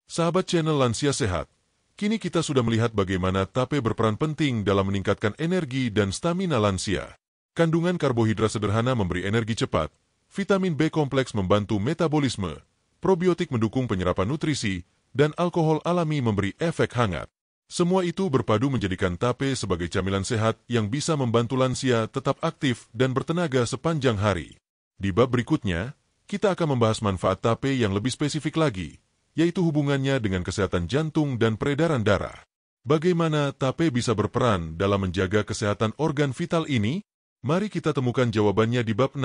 Speaker 1: Sahabat channel Lansia Sehat, kini kita sudah melihat bagaimana tape berperan penting dalam meningkatkan energi dan stamina lansia. Kandungan karbohidrat sederhana memberi energi cepat, vitamin B kompleks membantu metabolisme, probiotik mendukung penyerapan nutrisi, dan alkohol alami memberi efek hangat. Semua itu berpadu menjadikan tape sebagai camilan sehat yang bisa membantu lansia tetap aktif dan bertenaga sepanjang hari. Di bab berikutnya, kita akan membahas manfaat tape yang lebih spesifik lagi, yaitu hubungannya dengan kesehatan jantung dan peredaran darah. Bagaimana TAPE bisa berperan dalam menjaga kesehatan organ vital ini? Mari kita temukan jawabannya di bab 6.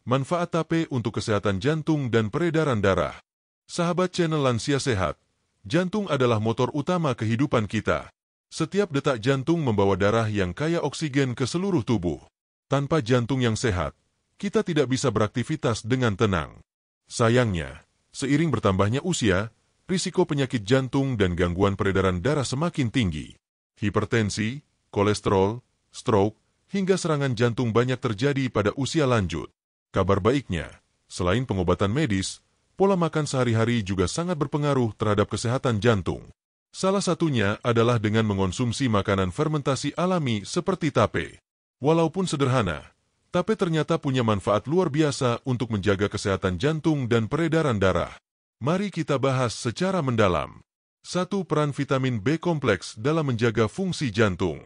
Speaker 1: Manfaat TAPE untuk kesehatan jantung dan peredaran darah. Sahabat channel Lansia Sehat, jantung adalah motor utama kehidupan kita. Setiap detak jantung membawa darah yang kaya oksigen ke seluruh tubuh. Tanpa jantung yang sehat, kita tidak bisa beraktivitas dengan tenang. Sayangnya, seiring bertambahnya usia, risiko penyakit jantung dan gangguan peredaran darah semakin tinggi. Hipertensi, kolesterol, stroke, hingga serangan jantung banyak terjadi pada usia lanjut. Kabar baiknya, selain pengobatan medis, pola makan sehari-hari juga sangat berpengaruh terhadap kesehatan jantung. Salah satunya adalah dengan mengonsumsi makanan fermentasi alami seperti tape. Walaupun sederhana, tape ternyata punya manfaat luar biasa untuk menjaga kesehatan jantung dan peredaran darah. Mari kita bahas secara mendalam. 1. Peran vitamin B kompleks dalam menjaga fungsi jantung.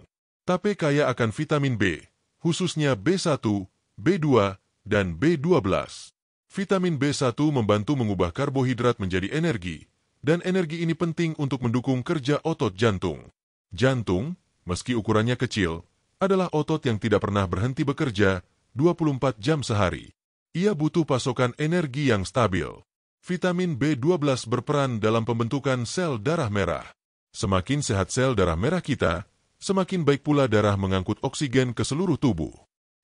Speaker 1: Tape kaya akan vitamin B, khususnya B1, B2, dan B12. Vitamin B1 membantu mengubah karbohidrat menjadi energi, dan energi ini penting untuk mendukung kerja otot jantung. Jantung, meski ukurannya kecil, adalah otot yang tidak pernah berhenti bekerja 24 jam sehari. Ia butuh pasokan energi yang stabil. Vitamin B12 berperan dalam pembentukan sel darah merah. Semakin sehat sel darah merah kita, semakin baik pula darah mengangkut oksigen ke seluruh tubuh.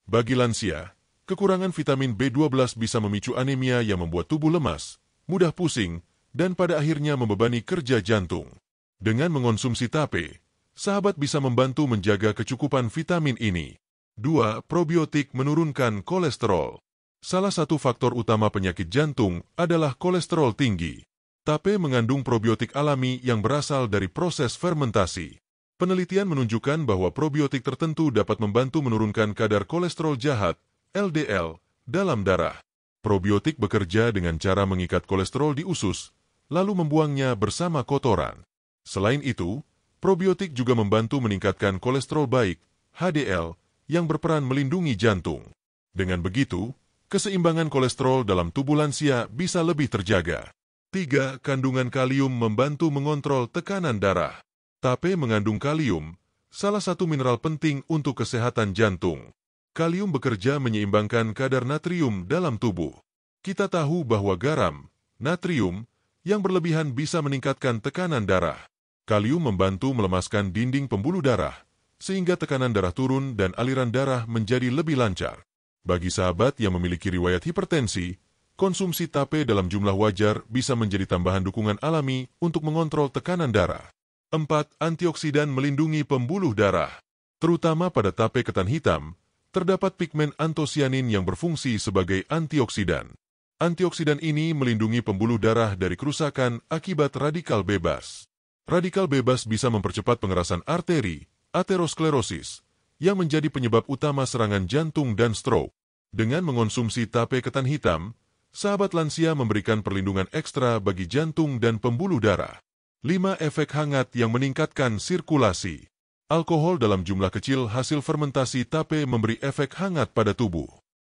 Speaker 1: Bagi lansia, kekurangan vitamin B12 bisa memicu anemia yang membuat tubuh lemas, mudah pusing, dan pada akhirnya membebani kerja jantung. Dengan mengonsumsi tape, sahabat bisa membantu menjaga kecukupan vitamin ini. 2. Probiotik menurunkan kolesterol. Salah satu faktor utama penyakit jantung adalah kolesterol tinggi. Tape mengandung probiotik alami yang berasal dari proses fermentasi. Penelitian menunjukkan bahwa probiotik tertentu dapat membantu menurunkan kadar kolesterol jahat, LDL, dalam darah. Probiotik bekerja dengan cara mengikat kolesterol di usus, lalu membuangnya bersama kotoran. Selain itu, probiotik juga membantu meningkatkan kolesterol baik, HDL, yang berperan melindungi jantung. Dengan begitu, keseimbangan kolesterol dalam tubuh lansia bisa lebih terjaga. 3. Kandungan kalium membantu mengontrol tekanan darah. Tape mengandung kalium, salah satu mineral penting untuk kesehatan jantung. Kalium bekerja menyeimbangkan kadar natrium dalam tubuh. Kita tahu bahwa garam, natrium, yang berlebihan bisa meningkatkan tekanan darah. Kalium membantu melemaskan dinding pembuluh darah, sehingga tekanan darah turun dan aliran darah menjadi lebih lancar. Bagi sahabat yang memiliki riwayat hipertensi, konsumsi tape dalam jumlah wajar bisa menjadi tambahan dukungan alami untuk mengontrol tekanan darah. 4. Antioksidan melindungi pembuluh darah. Terutama pada tape ketan hitam, terdapat pigmen antosianin yang berfungsi sebagai antioksidan. Antioksidan ini melindungi pembuluh darah dari kerusakan akibat radikal bebas. Radikal bebas bisa mempercepat pengerasan arteri, aterosklerosis, yang menjadi penyebab utama serangan jantung dan stroke. Dengan mengonsumsi tape ketan hitam, sahabat lansia memberikan perlindungan ekstra bagi jantung dan pembuluh darah. 5. Efek hangat yang meningkatkan sirkulasi. Alkohol dalam jumlah kecil hasil fermentasi tape memberi efek hangat pada tubuh.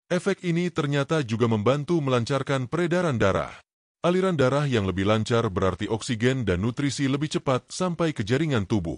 Speaker 1: Efek ini ternyata juga membantu melancarkan peredaran darah. Aliran darah yang lebih lancar berarti oksigen dan nutrisi lebih cepat sampai ke jaringan tubuh.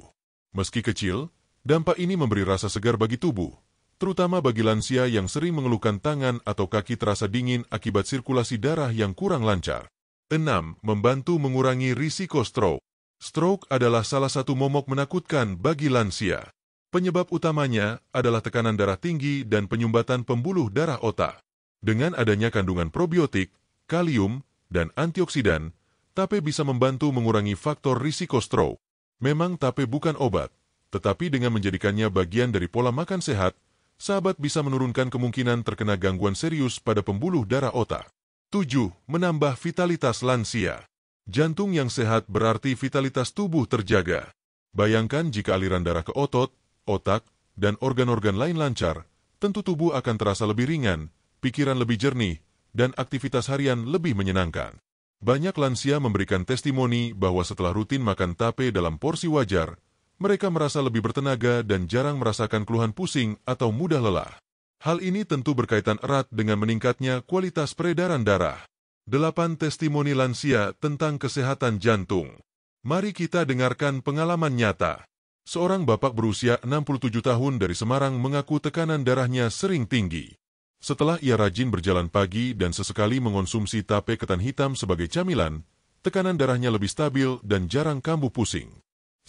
Speaker 1: Meski kecil, dampak ini memberi rasa segar bagi tubuh, terutama bagi lansia yang sering mengeluhkan tangan atau kaki terasa dingin akibat sirkulasi darah yang kurang lancar. 6. Membantu mengurangi risiko stroke. Stroke adalah salah satu momok menakutkan bagi lansia. Penyebab utamanya adalah tekanan darah tinggi dan penyumbatan pembuluh darah otak. Dengan adanya kandungan probiotik, kalium, dan antioksidan, tape bisa membantu mengurangi faktor risiko stroke. Memang tape bukan obat, tetapi dengan menjadikannya bagian dari pola makan sehat, sahabat bisa menurunkan kemungkinan terkena gangguan serius pada pembuluh darah otak. 7. Menambah vitalitas lansia. Jantung yang sehat berarti vitalitas tubuh terjaga. Bayangkan jika aliran darah ke otot, otak, dan organ-organ lain lancar, tentu tubuh akan terasa lebih ringan, pikiran lebih jernih, dan aktivitas harian lebih menyenangkan. Banyak lansia memberikan testimoni bahwa setelah rutin makan tape dalam porsi wajar, mereka merasa lebih bertenaga dan jarang merasakan keluhan pusing atau mudah lelah. Hal ini tentu berkaitan erat dengan meningkatnya kualitas peredaran darah. 8 testimoni lansia tentang kesehatan jantung. Mari kita dengarkan pengalaman nyata. Seorang bapak berusia 67 tahun dari Semarang mengaku tekanan darahnya sering tinggi. Setelah ia rajin berjalan pagi dan sesekali mengonsumsi tape ketan hitam sebagai camilan, tekanan darahnya lebih stabil dan jarang kambuh pusing.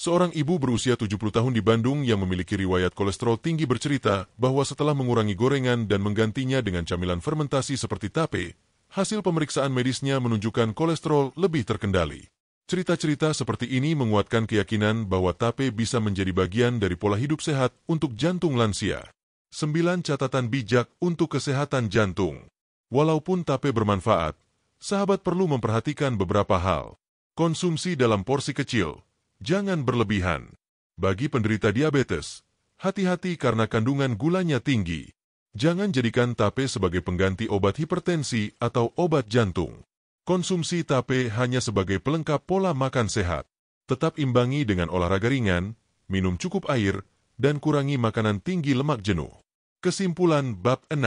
Speaker 1: Seorang ibu berusia 70 tahun di Bandung yang memiliki riwayat kolesterol tinggi bercerita bahwa setelah mengurangi gorengan dan menggantinya dengan camilan fermentasi seperti tape, hasil pemeriksaan medisnya menunjukkan kolesterol lebih terkendali. Cerita-cerita seperti ini menguatkan keyakinan bahwa tape bisa menjadi bagian dari pola hidup sehat untuk jantung lansia. 9 catatan bijak untuk kesehatan jantung. Walaupun tape bermanfaat, sahabat perlu memperhatikan beberapa hal. Konsumsi dalam porsi kecil. Jangan berlebihan. Bagi penderita diabetes, hati-hati karena kandungan gulanya tinggi. Jangan jadikan tape sebagai pengganti obat hipertensi atau obat jantung. Konsumsi tape hanya sebagai pelengkap pola makan sehat. Tetap imbangi dengan olahraga ringan, minum cukup air, dan kurangi makanan tinggi lemak jenuh. Kesimpulan bab 6.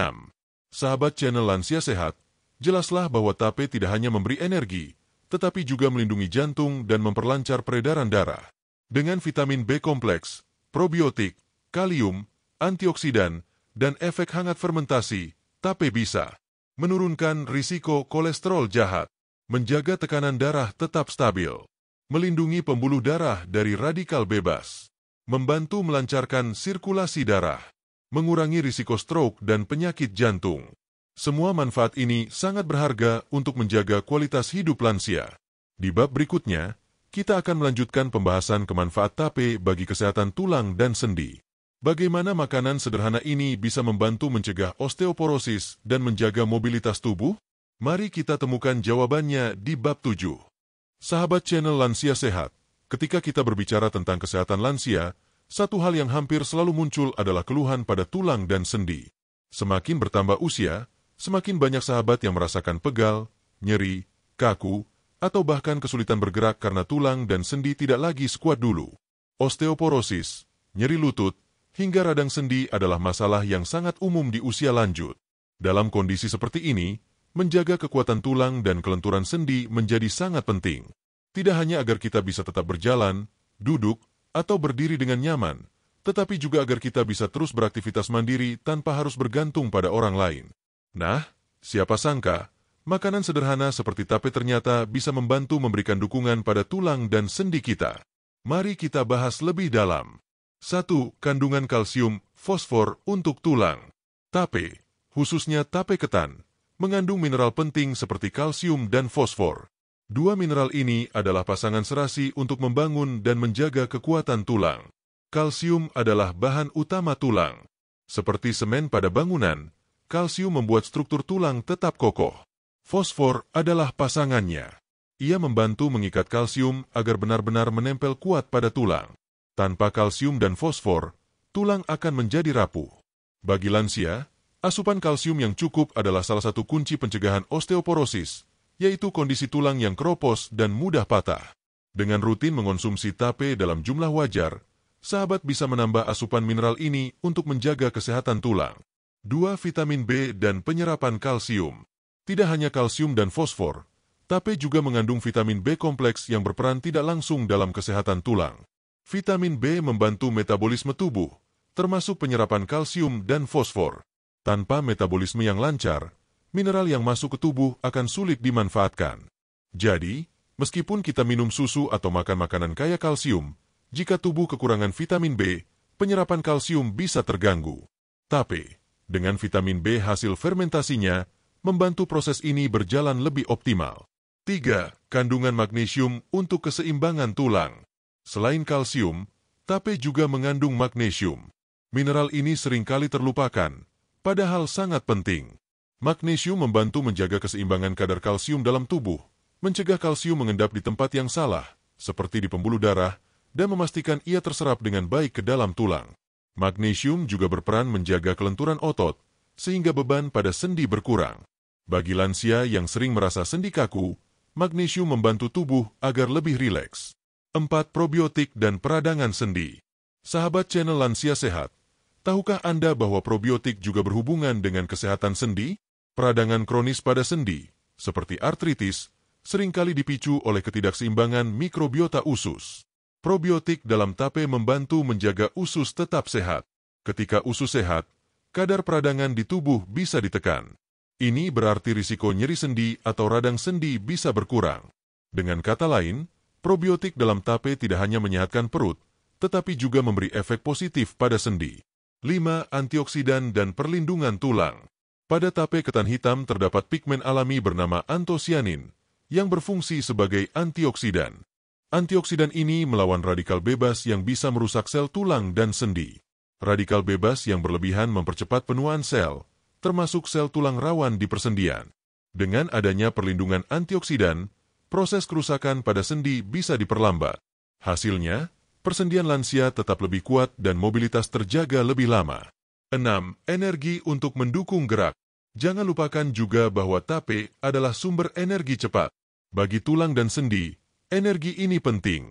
Speaker 1: Sahabat channel Lansia Sehat, jelaslah bahwa tape tidak hanya memberi energi, tetapi juga melindungi jantung dan memperlancar peredaran darah. Dengan vitamin B kompleks, probiotik, kalium, antioksidan, dan efek hangat fermentasi, tape bisa menurunkan risiko kolesterol jahat, menjaga tekanan darah tetap stabil, melindungi pembuluh darah dari radikal bebas, membantu melancarkan sirkulasi darah, mengurangi risiko stroke dan penyakit jantung. Semua manfaat ini sangat berharga untuk menjaga kualitas hidup lansia. Di bab berikutnya, kita akan melanjutkan pembahasan kemanfaat tape bagi kesehatan tulang dan sendi. Bagaimana makanan sederhana ini bisa membantu mencegah osteoporosis dan menjaga mobilitas tubuh? Mari kita temukan jawabannya di bab 7. Sahabat channel Lansia Sehat, ketika kita berbicara tentang kesehatan lansia, satu hal yang hampir selalu muncul adalah keluhan pada tulang dan sendi. Semakin bertambah usia, semakin banyak sahabat yang merasakan pegal, nyeri, kaku, atau bahkan kesulitan bergerak karena tulang dan sendi tidak lagi sekuat dulu. Osteoporosis, nyeri lutut, hingga radang sendi adalah masalah yang sangat umum di usia lanjut. Dalam kondisi seperti ini, menjaga kekuatan tulang dan kelenturan sendi menjadi sangat penting. Tidak hanya agar kita bisa tetap berjalan, duduk, atau berdiri dengan nyaman, tetapi juga agar kita bisa terus beraktivitas mandiri tanpa harus bergantung pada orang lain. Nah, siapa sangka, makanan sederhana seperti tape ternyata bisa membantu memberikan dukungan pada tulang dan sendi kita. Mari kita bahas lebih dalam. 1. Kandungan kalsium, fosfor untuk tulang. Tape, khususnya tape ketan, mengandung mineral penting seperti kalsium dan fosfor. Dua mineral ini adalah pasangan serasi untuk membangun dan menjaga kekuatan tulang. Kalsium adalah bahan utama tulang. Seperti semen pada bangunan, kalsium membuat struktur tulang tetap kokoh. Fosfor adalah pasangannya. Ia membantu mengikat kalsium agar benar-benar menempel kuat pada tulang. Tanpa kalsium dan fosfor, tulang akan menjadi rapuh. Bagi lansia, asupan kalsium yang cukup adalah salah satu kunci pencegahan osteoporosis, yaitu kondisi tulang yang keropos dan mudah patah. Dengan rutin mengonsumsi tape dalam jumlah wajar, sahabat bisa menambah asupan mineral ini untuk menjaga kesehatan tulang. 2. Vitamin B dan penyerapan kalsium. Tidak hanya kalsium dan fosfor, tape juga mengandung vitamin B kompleks yang berperan tidak langsung dalam kesehatan tulang. Vitamin B membantu metabolisme tubuh, termasuk penyerapan kalsium dan fosfor. Tanpa metabolisme yang lancar, mineral yang masuk ke tubuh akan sulit dimanfaatkan. Jadi, meskipun kita minum susu atau makan makanan kaya kalsium, jika tubuh kekurangan vitamin B, penyerapan kalsium bisa terganggu. Tape, dengan vitamin B hasil fermentasinya, membantu proses ini berjalan lebih optimal. 3. Kandungan magnesium untuk keseimbangan tulang. Selain kalsium, tape juga mengandung magnesium. Mineral ini seringkali terlupakan, padahal sangat penting. Magnesium membantu menjaga keseimbangan kadar kalsium dalam tubuh, mencegah kalsium mengendap di tempat yang salah, seperti di pembuluh darah, dan memastikan ia terserap dengan baik ke dalam tulang. Magnesium juga berperan menjaga kelenturan otot, sehingga beban pada sendi berkurang. Bagi lansia yang sering merasa sendi kaku, magnesium membantu tubuh agar lebih rileks. 4. Probiotik dan peradangan sendi. Sahabat channel Lansia Sehat, tahukah Anda bahwa probiotik juga berhubungan dengan kesehatan sendi? Peradangan kronis pada sendi, seperti artritis, seringkali dipicu oleh ketidakseimbangan mikrobiota usus. Probiotik dalam tape membantu menjaga usus tetap sehat. Ketika usus sehat, kadar peradangan di tubuh bisa ditekan. Ini berarti risiko nyeri sendi atau radang sendi bisa berkurang. Dengan kata lain, probiotik dalam tape tidak hanya menyehatkan perut, tetapi juga memberi efek positif pada sendi. 5. Antioksidan dan perlindungan tulang. Pada tape ketan hitam terdapat pigmen alami bernama antosianin, yang berfungsi sebagai antioksidan. Antioksidan ini melawan radikal bebas yang bisa merusak sel tulang dan sendi. Radikal bebas yang berlebihan mempercepat penuaan sel, termasuk sel tulang rawan di persendian. Dengan adanya perlindungan antioksidan, proses kerusakan pada sendi bisa diperlambat. Hasilnya, persendian lansia tetap lebih kuat dan mobilitas terjaga lebih lama. 6. Energi untuk mendukung gerak. Jangan lupakan juga bahwa tape adalah sumber energi cepat. Bagi tulang dan sendi, energi ini penting.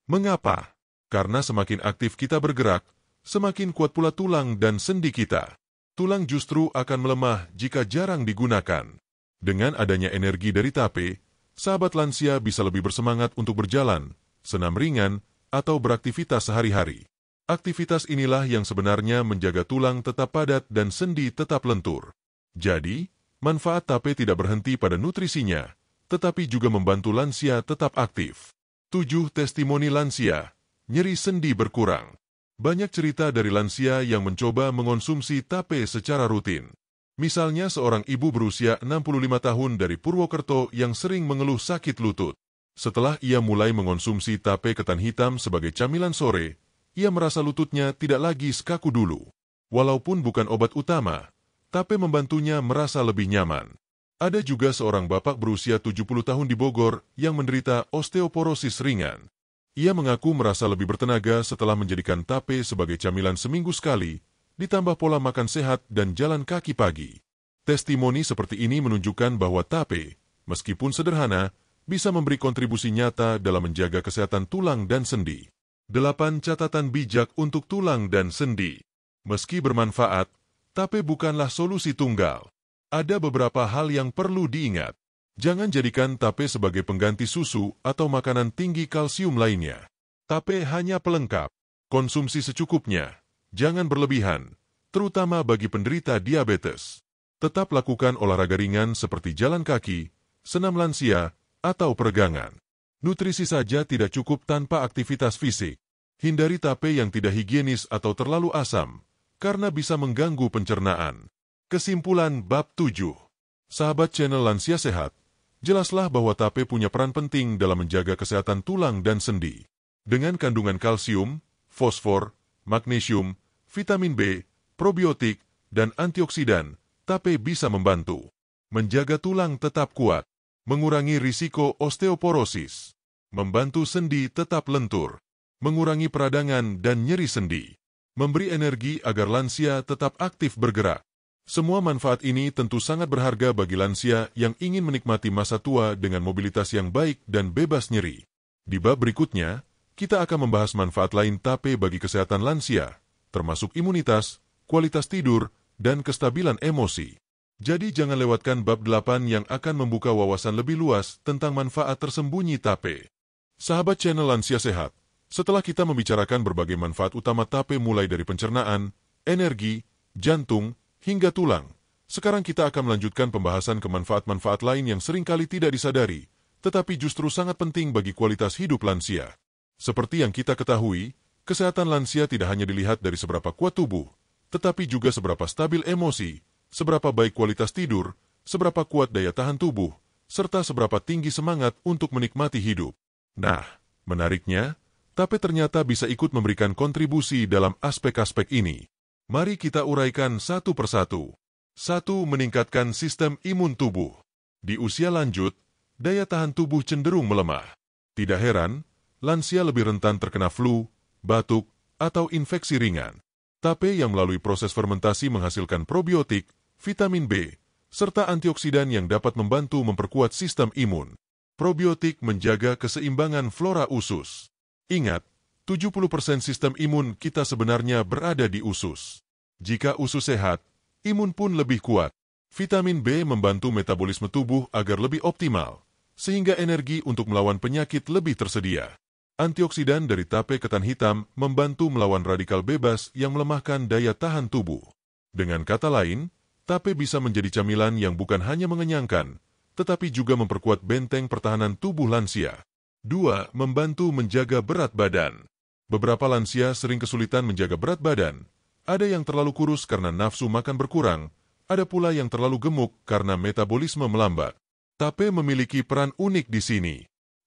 Speaker 1: Mengapa? Karena semakin aktif kita bergerak, semakin kuat pula tulang dan sendi kita. Tulang justru akan melemah jika jarang digunakan. Dengan adanya energi dari tape, sahabat lansia bisa lebih bersemangat untuk berjalan, senam ringan, atau beraktivitas sehari-hari. Aktivitas inilah yang sebenarnya menjaga tulang tetap padat dan sendi tetap lentur. Jadi, manfaat tape tidak berhenti pada nutrisinya, tetapi juga membantu lansia tetap aktif. 7. Testimoni lansia. Nyeri sendi berkurang. Banyak cerita dari lansia yang mencoba mengonsumsi tape secara rutin. Misalnya seorang ibu berusia 65 tahun dari Purwokerto yang sering mengeluh sakit lutut. Setelah ia mulai mengonsumsi tape ketan hitam sebagai camilan sore, ia merasa lututnya tidak lagi sekaku dulu. Walaupun bukan obat utama, tape membantunya merasa lebih nyaman. Ada juga seorang bapak berusia 70 tahun di Bogor yang menderita osteoporosis ringan. Ia mengaku merasa lebih bertenaga setelah menjadikan tape sebagai camilan seminggu sekali, ditambah pola makan sehat dan jalan kaki pagi. Testimoni seperti ini menunjukkan bahwa tape, meskipun sederhana, bisa memberi kontribusi nyata dalam menjaga kesehatan tulang dan sendi. 8. Catatan bijak untuk tulang dan sendi. Meski bermanfaat, tape bukanlah solusi tunggal. Ada beberapa hal yang perlu diingat. Jangan jadikan tape sebagai pengganti susu atau makanan tinggi kalsium lainnya. Tape hanya pelengkap. Konsumsi secukupnya. Jangan berlebihan, terutama bagi penderita diabetes. Tetap lakukan olahraga ringan seperti jalan kaki, senam lansia, atau peregangan. Nutrisi saja tidak cukup tanpa aktivitas fisik. Hindari tape yang tidak higienis atau terlalu asam, karena bisa mengganggu pencernaan. Kesimpulan bab 7. Sahabat channel Lansia Sehat, jelaslah bahwa tape punya peran penting dalam menjaga kesehatan tulang dan sendi. Dengan kandungan kalsium, fosfor, magnesium, vitamin B, probiotik, dan antioksidan, tape bisa membantu menjaga tulang tetap kuat, mengurangi risiko osteoporosis, membantu sendi tetap lentur, mengurangi peradangan dan nyeri sendi, memberi energi agar lansia tetap aktif bergerak. Semua manfaat ini tentu sangat berharga bagi lansia yang ingin menikmati masa tua dengan mobilitas yang baik dan bebas nyeri. Di bab berikutnya, kita akan membahas manfaat lain tape bagi kesehatan lansia, termasuk imunitas, kualitas tidur, dan kestabilan emosi. Jadi jangan lewatkan bab 8 yang akan membuka wawasan lebih luas tentang manfaat tersembunyi tape. Sahabat channel Lansia Sehat, setelah kita membicarakan berbagai manfaat utama tape mulai dari pencernaan, energi, jantung, hingga tulang, sekarang kita akan melanjutkan pembahasan ke manfaat-manfaat lain yang seringkali tidak disadari, tetapi justru sangat penting bagi kualitas hidup lansia. Seperti yang kita ketahui, kesehatan lansia tidak hanya dilihat dari seberapa kuat tubuh, tetapi juga seberapa stabil emosi, seberapa baik kualitas tidur, seberapa kuat daya tahan tubuh, serta seberapa tinggi semangat untuk menikmati hidup. Nah, menariknya, tape ternyata bisa ikut memberikan kontribusi dalam aspek-aspek ini. Mari kita uraikan satu persatu. 1. Meningkatkan sistem imun tubuh. Di usia lanjut, daya tahan tubuh cenderung melemah. Tidak heran, lansia lebih rentan terkena flu, batuk, atau infeksi ringan. Tape yang melalui proses fermentasi menghasilkan probiotik, vitamin B, serta antioksidan yang dapat membantu memperkuat sistem imun. Probiotik menjaga keseimbangan flora usus. Ingat, 70% sistem imun kita sebenarnya berada di usus. Jika usus sehat, imun pun lebih kuat. Vitamin B membantu metabolisme tubuh agar lebih optimal, sehingga energi untuk melawan penyakit lebih tersedia. Antioksidan dari tape ketan hitam membantu melawan radikal bebas yang melemahkan daya tahan tubuh. Dengan kata lain, tape bisa menjadi camilan yang bukan hanya mengenyangkan, tetapi juga memperkuat benteng pertahanan tubuh lansia. 2. Membantu menjaga berat badan. Beberapa lansia sering kesulitan menjaga berat badan. Ada yang terlalu kurus karena nafsu makan berkurang, ada pula yang terlalu gemuk karena metabolisme melambat. Tape memiliki peran unik di sini.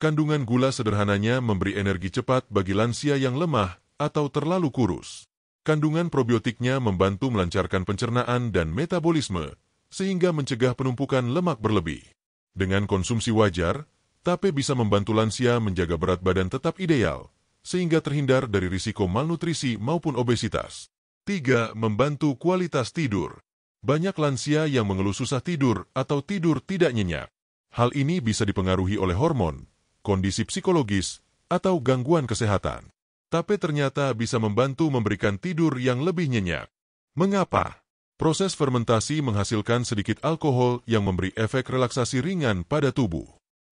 Speaker 1: Kandungan gula sederhananya memberi energi cepat bagi lansia yang lemah atau terlalu kurus. Kandungan probiotiknya membantu melancarkan pencernaan dan metabolisme, sehingga mencegah penumpukan lemak berlebih. Dengan konsumsi wajar, tape bisa membantu lansia menjaga berat badan tetap ideal, sehingga terhindar dari risiko malnutrisi maupun obesitas. 3. Membantu kualitas tidur. Banyak lansia yang mengeluh susah tidur atau tidur tidak nyenyak. Hal ini bisa dipengaruhi oleh hormon, kondisi psikologis, atau gangguan kesehatan. Tape ternyata bisa membantu memberikan tidur yang lebih nyenyak. Mengapa? Proses fermentasi menghasilkan sedikit alkohol yang memberi efek relaksasi ringan pada tubuh.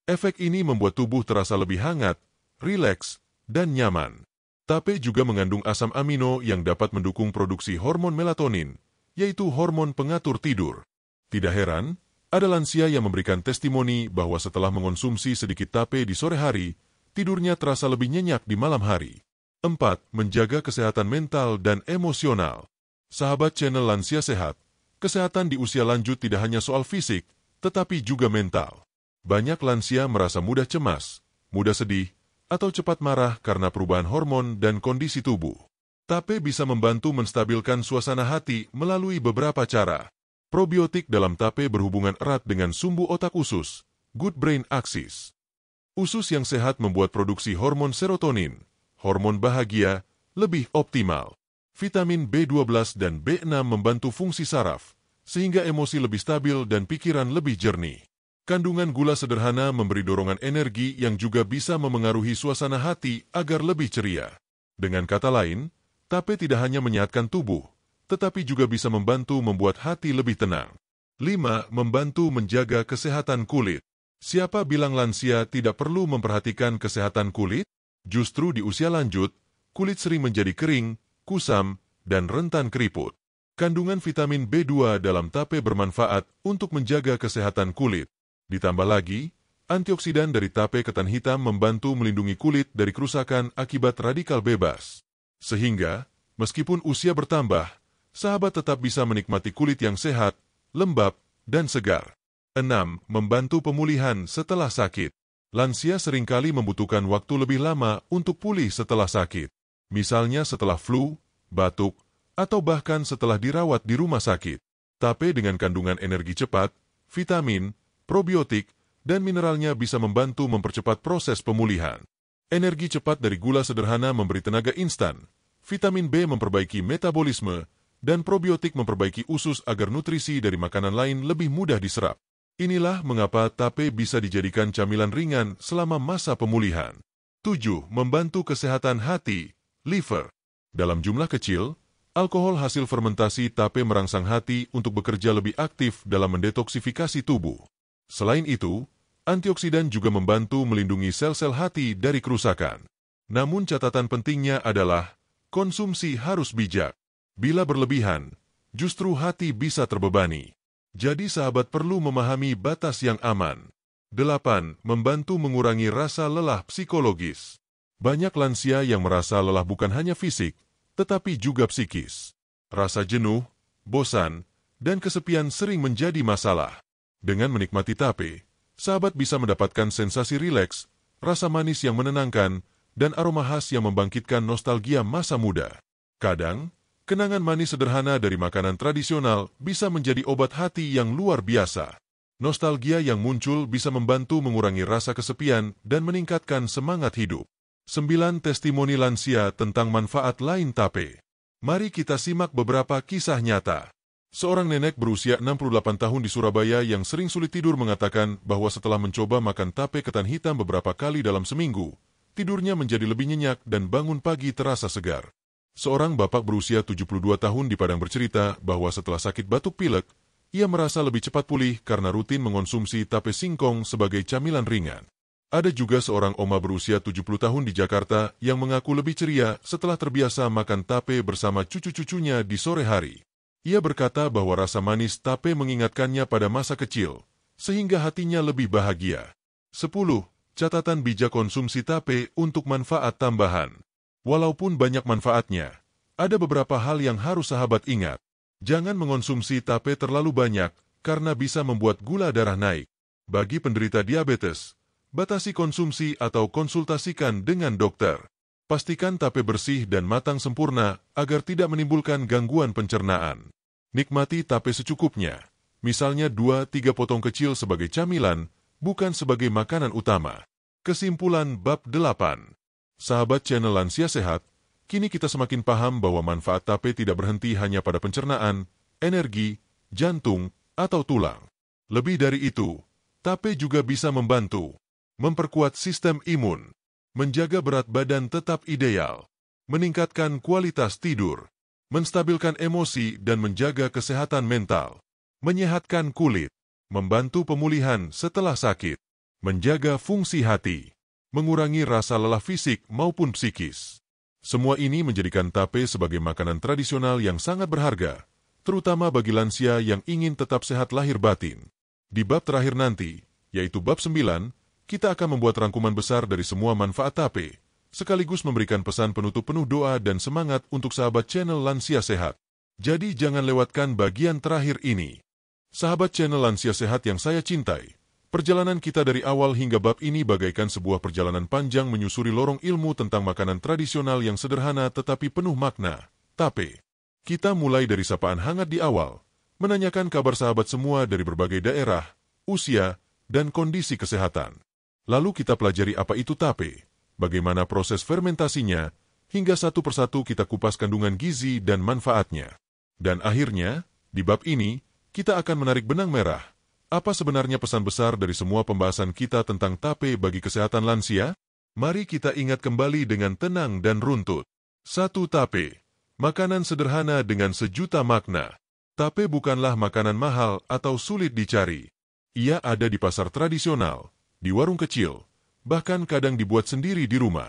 Speaker 1: Efek ini membuat tubuh terasa lebih hangat, rileks, dan nyaman. Tape juga mengandung asam amino yang dapat mendukung produksi hormon melatonin, yaitu hormon pengatur tidur. Tidak heran, ada lansia yang memberikan testimoni bahwa setelah mengonsumsi sedikit tape di sore hari, tidurnya terasa lebih nyenyak di malam hari. 4. Menjaga kesehatan mental dan emosional. Sahabat channel Lansia Sehat, kesehatan di usia lanjut tidak hanya soal fisik, tetapi juga mental. Banyak lansia merasa mudah cemas, mudah sedih, atau cepat marah karena perubahan hormon dan kondisi tubuh. Tape bisa membantu menstabilkan suasana hati melalui beberapa cara. Probiotik dalam tape berhubungan erat dengan sumbu otak usus, good brain axis. Usus yang sehat membuat produksi hormon serotonin, hormon bahagia, lebih optimal. Vitamin B12 dan B6 membantu fungsi saraf, sehingga emosi lebih stabil dan pikiran lebih jernih. Kandungan gula sederhana memberi dorongan energi yang juga bisa memengaruhi suasana hati agar lebih ceria. Dengan kata lain, tape tidak hanya menyehatkan tubuh, tetapi juga bisa membantu membuat hati lebih tenang. 5. Membantu menjaga kesehatan kulit. Siapa bilang lansia tidak perlu memperhatikan kesehatan kulit? Justru di usia lanjut, kulit sering menjadi kering, kusam, dan rentan keriput. Kandungan vitamin B2 dalam tape bermanfaat untuk menjaga kesehatan kulit. Ditambah lagi, antioksidan dari tape ketan hitam membantu melindungi kulit dari kerusakan akibat radikal bebas. Sehingga, meskipun usia bertambah, sahabat tetap bisa menikmati kulit yang sehat, lembab, dan segar. 6. Membantu pemulihan setelah sakit. Lansia seringkali membutuhkan waktu lebih lama untuk pulih setelah sakit. Misalnya setelah flu, batuk, atau bahkan setelah dirawat di rumah sakit. Tape dengan kandungan energi cepat, vitamin, probiotik, dan mineralnya bisa membantu mempercepat proses pemulihan. Energi cepat dari gula sederhana memberi tenaga instan, vitamin B memperbaiki metabolisme, dan probiotik memperbaiki usus agar nutrisi dari makanan lain lebih mudah diserap. Inilah mengapa tape bisa dijadikan camilan ringan selama masa pemulihan. 7. Membantu kesehatan hati, liver. Dalam jumlah kecil, alkohol hasil fermentasi tape merangsang hati untuk bekerja lebih aktif dalam mendetoksifikasi tubuh. Selain itu, antioksidan juga membantu melindungi sel-sel hati dari kerusakan. Namun catatan pentingnya adalah, konsumsi harus bijak. Bila berlebihan, justru hati bisa terbebani. Jadi sahabat perlu memahami batas yang aman. 8. Membantu mengurangi rasa lelah psikologis. Banyak lansia yang merasa lelah bukan hanya fisik, tetapi juga psikis. Rasa jenuh, bosan, dan kesepian sering menjadi masalah. Dengan menikmati tape, sahabat bisa mendapatkan sensasi rileks, rasa manis yang menenangkan, dan aroma khas yang membangkitkan nostalgia masa muda. Kadang, kenangan manis sederhana dari makanan tradisional bisa menjadi obat hati yang luar biasa. Nostalgia yang muncul bisa membantu mengurangi rasa kesepian dan meningkatkan semangat hidup. 9 testimoni lansia tentang manfaat lain tape. Mari kita simak beberapa kisah nyata. Seorang nenek berusia 68 tahun di Surabaya yang sering sulit tidur mengatakan bahwa setelah mencoba makan tape ketan hitam beberapa kali dalam seminggu, tidurnya menjadi lebih nyenyak dan bangun pagi terasa segar. Seorang bapak berusia 72 tahun di Padang bercerita bahwa setelah sakit batuk pilek, Ia merasa lebih cepat pulih karena rutin mengonsumsi tape singkong sebagai camilan ringan. Ada juga seorang oma berusia 70 tahun di Jakarta yang mengaku lebih ceria setelah terbiasa makan tape bersama cucu-cucunya di sore hari. Ia berkata bahwa rasa manis tape mengingatkannya pada masa kecil, sehingga hatinya lebih bahagia. 10. Catatan bijak konsumsi tape untuk manfaat tambahan. Walaupun banyak manfaatnya, ada beberapa hal yang harus sahabat ingat. Jangan mengonsumsi tape terlalu banyak, karena bisa membuat gula darah naik. Bagi penderita diabetes, batasi konsumsi atau konsultasikan dengan dokter. Pastikan tape bersih dan matang sempurna, agar tidak menimbulkan gangguan pencernaan. Nikmati tape secukupnya, misalnya 2-3 potong kecil sebagai camilan, bukan sebagai makanan utama. Kesimpulan Bab 8. Sahabat channel Lansia Sehat, kini kita semakin paham bahwa manfaat tape tidak berhenti hanya pada pencernaan, energi, jantung, atau tulang. Lebih dari itu, tape juga bisa membantu memperkuat sistem imun, menjaga berat badan tetap ideal, meningkatkan kualitas tidur, menstabilkan emosi dan menjaga kesehatan mental, menyehatkan kulit, membantu pemulihan setelah sakit, menjaga fungsi hati, mengurangi rasa lelah fisik maupun psikis. Semua ini menjadikan tape sebagai makanan tradisional yang sangat berharga, terutama bagi lansia yang ingin tetap sehat lahir batin. Di bab terakhir nanti, yaitu bab 9, kita akan membuat rangkuman besar dari semua manfaat tape, sekaligus memberikan pesan penutup penuh doa dan semangat untuk sahabat channel Lansia Sehat. Jadi jangan lewatkan bagian terakhir ini. Sahabat channel Lansia Sehat yang saya cintai, perjalanan kita dari awal hingga bab ini bagaikan sebuah perjalanan panjang menyusuri lorong ilmu tentang makanan tradisional yang sederhana tetapi penuh makna, tape. Kita mulai dari sapaan hangat di awal, menanyakan kabar sahabat semua dari berbagai daerah, usia, dan kondisi kesehatan. Lalu kita pelajari apa itu tape, bagaimana proses fermentasinya, hingga satu persatu kita kupas kandungan gizi dan manfaatnya. Dan akhirnya, di bab ini, kita akan menarik benang merah. Apa sebenarnya pesan besar dari semua pembahasan kita tentang tape bagi kesehatan lansia? Mari kita ingat kembali dengan tenang dan runtut. 1. Tape. Makanan sederhana dengan sejuta makna. Tape bukanlah makanan mahal atau sulit dicari. Ia ada di pasar tradisional, di warung kecil, bahkan kadang dibuat sendiri di rumah.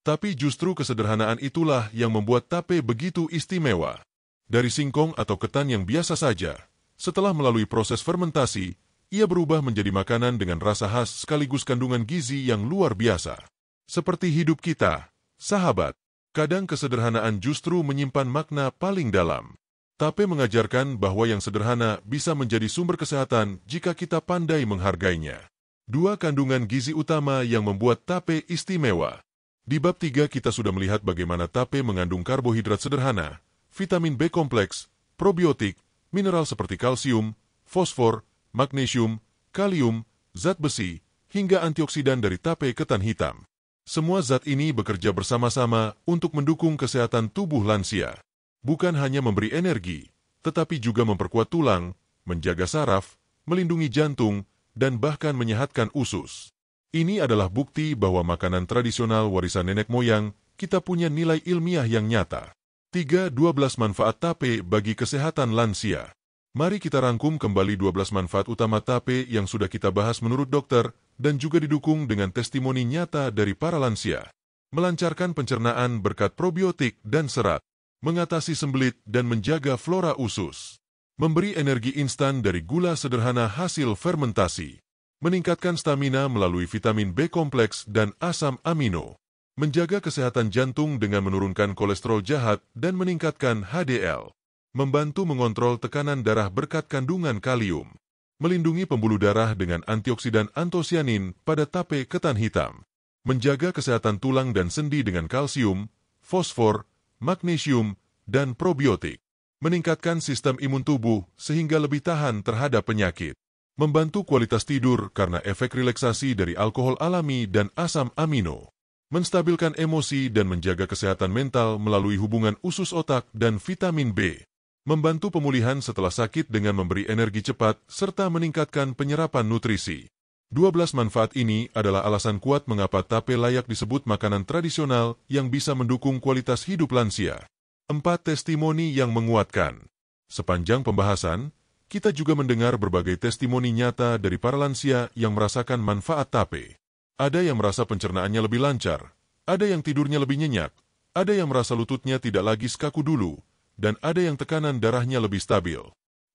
Speaker 1: Tapi justru kesederhanaan itulah yang membuat tape begitu istimewa. Dari singkong atau ketan yang biasa saja, setelah melalui proses fermentasi, ia berubah menjadi makanan dengan rasa khas sekaligus kandungan gizi yang luar biasa. Seperti hidup kita, sahabat, kadang kesederhanaan justru menyimpan makna paling dalam. Tape mengajarkan bahwa yang sederhana bisa menjadi sumber kesehatan jika kita pandai menghargainya. 2. Kandungan gizi utama yang membuat tape istimewa. Di bab 3 kita sudah melihat bagaimana tape mengandung karbohidrat sederhana, vitamin B kompleks, probiotik, mineral seperti kalsium, fosfor, magnesium, kalium, zat besi, hingga antioksidan dari tape ketan hitam. Semua zat ini bekerja bersama-sama untuk mendukung kesehatan tubuh lansia. Bukan hanya memberi energi, tetapi juga memperkuat tulang, menjaga saraf, melindungi jantung, dan bahkan menyehatkan usus. Ini adalah bukti bahwa makanan tradisional warisan nenek moyang kita punya nilai ilmiah yang nyata. 3. 12 manfaat tape bagi kesehatan lansia. Mari kita rangkum kembali 12 manfaat utama tape yang sudah kita bahas menurut dokter dan juga didukung dengan testimoni nyata dari para lansia. Melancarkan pencernaan berkat probiotik dan serat, mengatasi sembelit dan menjaga flora usus, memberi energi instan dari gula sederhana hasil fermentasi, meningkatkan stamina melalui vitamin B kompleks dan asam amino, menjaga kesehatan jantung dengan menurunkan kolesterol jahat dan meningkatkan HDL, membantu mengontrol tekanan darah berkat kandungan kalium, melindungi pembuluh darah dengan antioksidan antosianin pada tape ketan hitam, menjaga kesehatan tulang dan sendi dengan kalsium, fosfor, magnesium, dan probiotik, meningkatkan sistem imun tubuh sehingga lebih tahan terhadap penyakit, membantu kualitas tidur karena efek relaksasi dari alkohol alami dan asam amino, menstabilkan emosi dan menjaga kesehatan mental melalui hubungan usus otak dan vitamin B, membantu pemulihan setelah sakit dengan memberi energi cepat, serta meningkatkan penyerapan nutrisi. 12 manfaat ini adalah alasan kuat mengapa tape layak disebut makanan tradisional yang bisa mendukung kualitas hidup lansia. 4. Testimoni yang menguatkan. Sepanjang pembahasan, kita juga mendengar berbagai testimoni nyata dari para lansia yang merasakan manfaat TAPE. Ada yang merasa pencernaannya lebih lancar, ada yang tidurnya lebih nyenyak, ada yang merasa lututnya tidak lagi sekaku dulu, dan ada yang tekanan darahnya lebih stabil.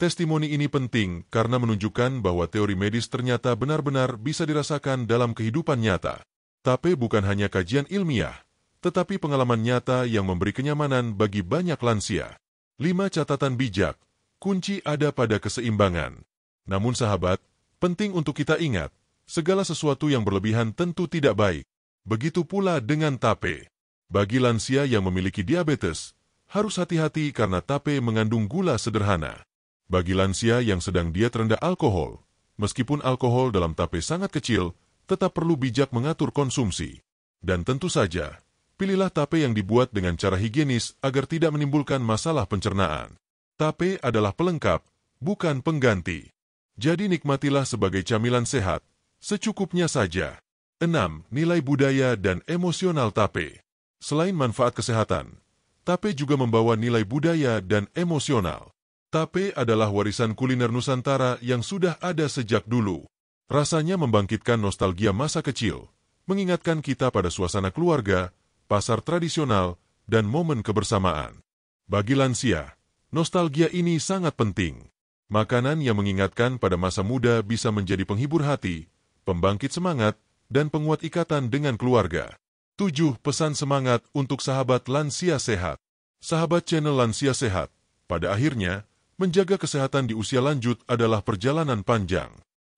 Speaker 1: Testimoni ini penting karena menunjukkan bahwa teori medis ternyata benar-benar bisa dirasakan dalam kehidupan nyata. TAPE bukan hanya kajian ilmiah, tetapi pengalaman nyata yang memberi kenyamanan bagi banyak lansia. 5 catatan bijak. Kunci ada pada keseimbangan. Namun sahabat, penting untuk kita ingat, segala sesuatu yang berlebihan tentu tidak baik. Begitu pula dengan TAPE. Bagi lansia yang memiliki diabetes, harus hati-hati karena TAPE mengandung gula sederhana. Bagi lansia yang sedang diet rendah alkohol, meskipun alkohol dalam TAPE sangat kecil, tetap perlu bijak mengatur konsumsi. Dan tentu saja, pilihlah TAPE yang dibuat dengan cara higienis agar tidak menimbulkan masalah pencernaan. TAPE adalah pelengkap, bukan pengganti. Jadi nikmatilah sebagai camilan sehat, secukupnya saja. 6. Nilai budaya dan emosional TAPE. Selain manfaat kesehatan, TAPE juga membawa nilai budaya dan emosional. TAPE adalah warisan kuliner Nusantara yang sudah ada sejak dulu. Rasanya membangkitkan nostalgia masa kecil, mengingatkan kita pada suasana keluarga, pasar tradisional, dan momen kebersamaan. Bagi lansia, nostalgia ini sangat penting. Makanan yang mengingatkan pada masa muda bisa menjadi penghibur hati, pembangkit semangat, dan penguat ikatan dengan keluarga. 7. Pesan semangat untuk sahabat lansia sehat. Sahabat channel Lansia Sehat, pada akhirnya, menjaga kesehatan di usia lanjut adalah perjalanan panjang.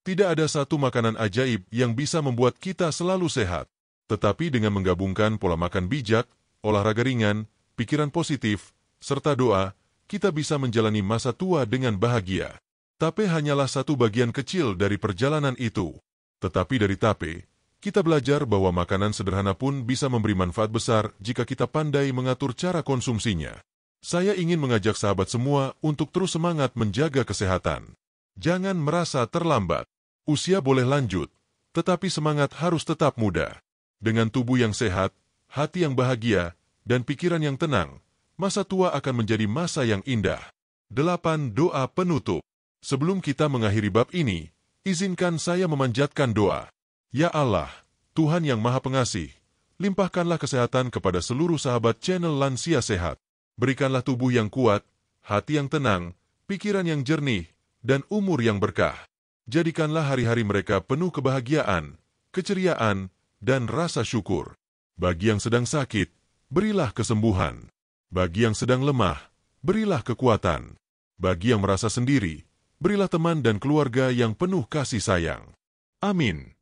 Speaker 1: Tidak ada satu makanan ajaib yang bisa membuat kita selalu sehat. Tetapi dengan menggabungkan pola makan bijak, olahraga ringan, pikiran positif, serta doa, kita bisa menjalani masa tua dengan bahagia. TAPE hanyalah satu bagian kecil dari perjalanan itu. Tetapi dari TAPE, kita belajar bahwa makanan sederhana pun bisa memberi manfaat besar jika kita pandai mengatur cara konsumsinya. Saya ingin mengajak sahabat semua untuk terus semangat menjaga kesehatan. Jangan merasa terlambat. Usia boleh lanjut, tetapi semangat harus tetap muda. Dengan tubuh yang sehat, hati yang bahagia, dan pikiran yang tenang, masa tua akan menjadi masa yang indah. 8. Doa penutup. Sebelum kita mengakhiri bab ini, izinkan saya memanjatkan doa. Ya Allah, Tuhan yang Maha Pengasih, limpahkanlah kesehatan kepada seluruh sahabat channel Lansia Sehat. Berikanlah tubuh yang kuat, hati yang tenang, pikiran yang jernih, dan umur yang berkah. Jadikanlah hari-hari mereka penuh kebahagiaan, keceriaan, dan rasa syukur. Bagi yang sedang sakit, berilah kesembuhan. Bagi yang sedang lemah, berilah kekuatan. Bagi yang merasa sendiri, berilah teman dan keluarga yang penuh kasih sayang. Amin.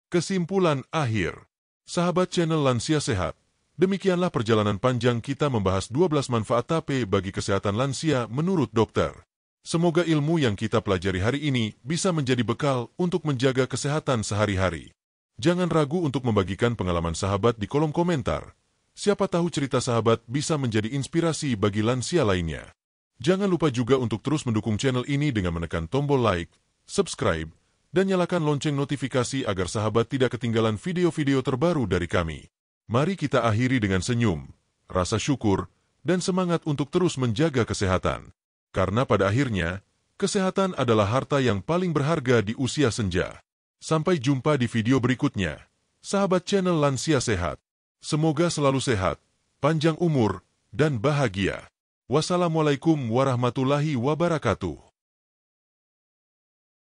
Speaker 1: Kesimpulan akhir. Sahabat channel Lansia Sehat, demikianlah perjalanan panjang kita membahas 12 manfaat TAPE bagi kesehatan lansia menurut dokter. Semoga ilmu yang kita pelajari hari ini bisa menjadi bekal untuk menjaga kesehatan sehari-hari. Jangan ragu untuk membagikan pengalaman sahabat di kolom komentar. Siapa tahu cerita sahabat bisa menjadi inspirasi bagi lansia lainnya. Jangan lupa juga untuk terus mendukung channel ini dengan menekan tombol like, subscribe, dan nyalakan lonceng notifikasi agar sahabat tidak ketinggalan video-video terbaru dari kami. Mari kita akhiri dengan senyum, rasa syukur, dan semangat untuk terus menjaga kesehatan. Karena pada akhirnya, kesehatan adalah harta yang paling berharga di usia senja. Sampai jumpa di video berikutnya, sahabat channel Lansia Sehat. Semoga selalu sehat, panjang umur, dan bahagia. Wassalamualaikum warahmatullahi wabarakatuh.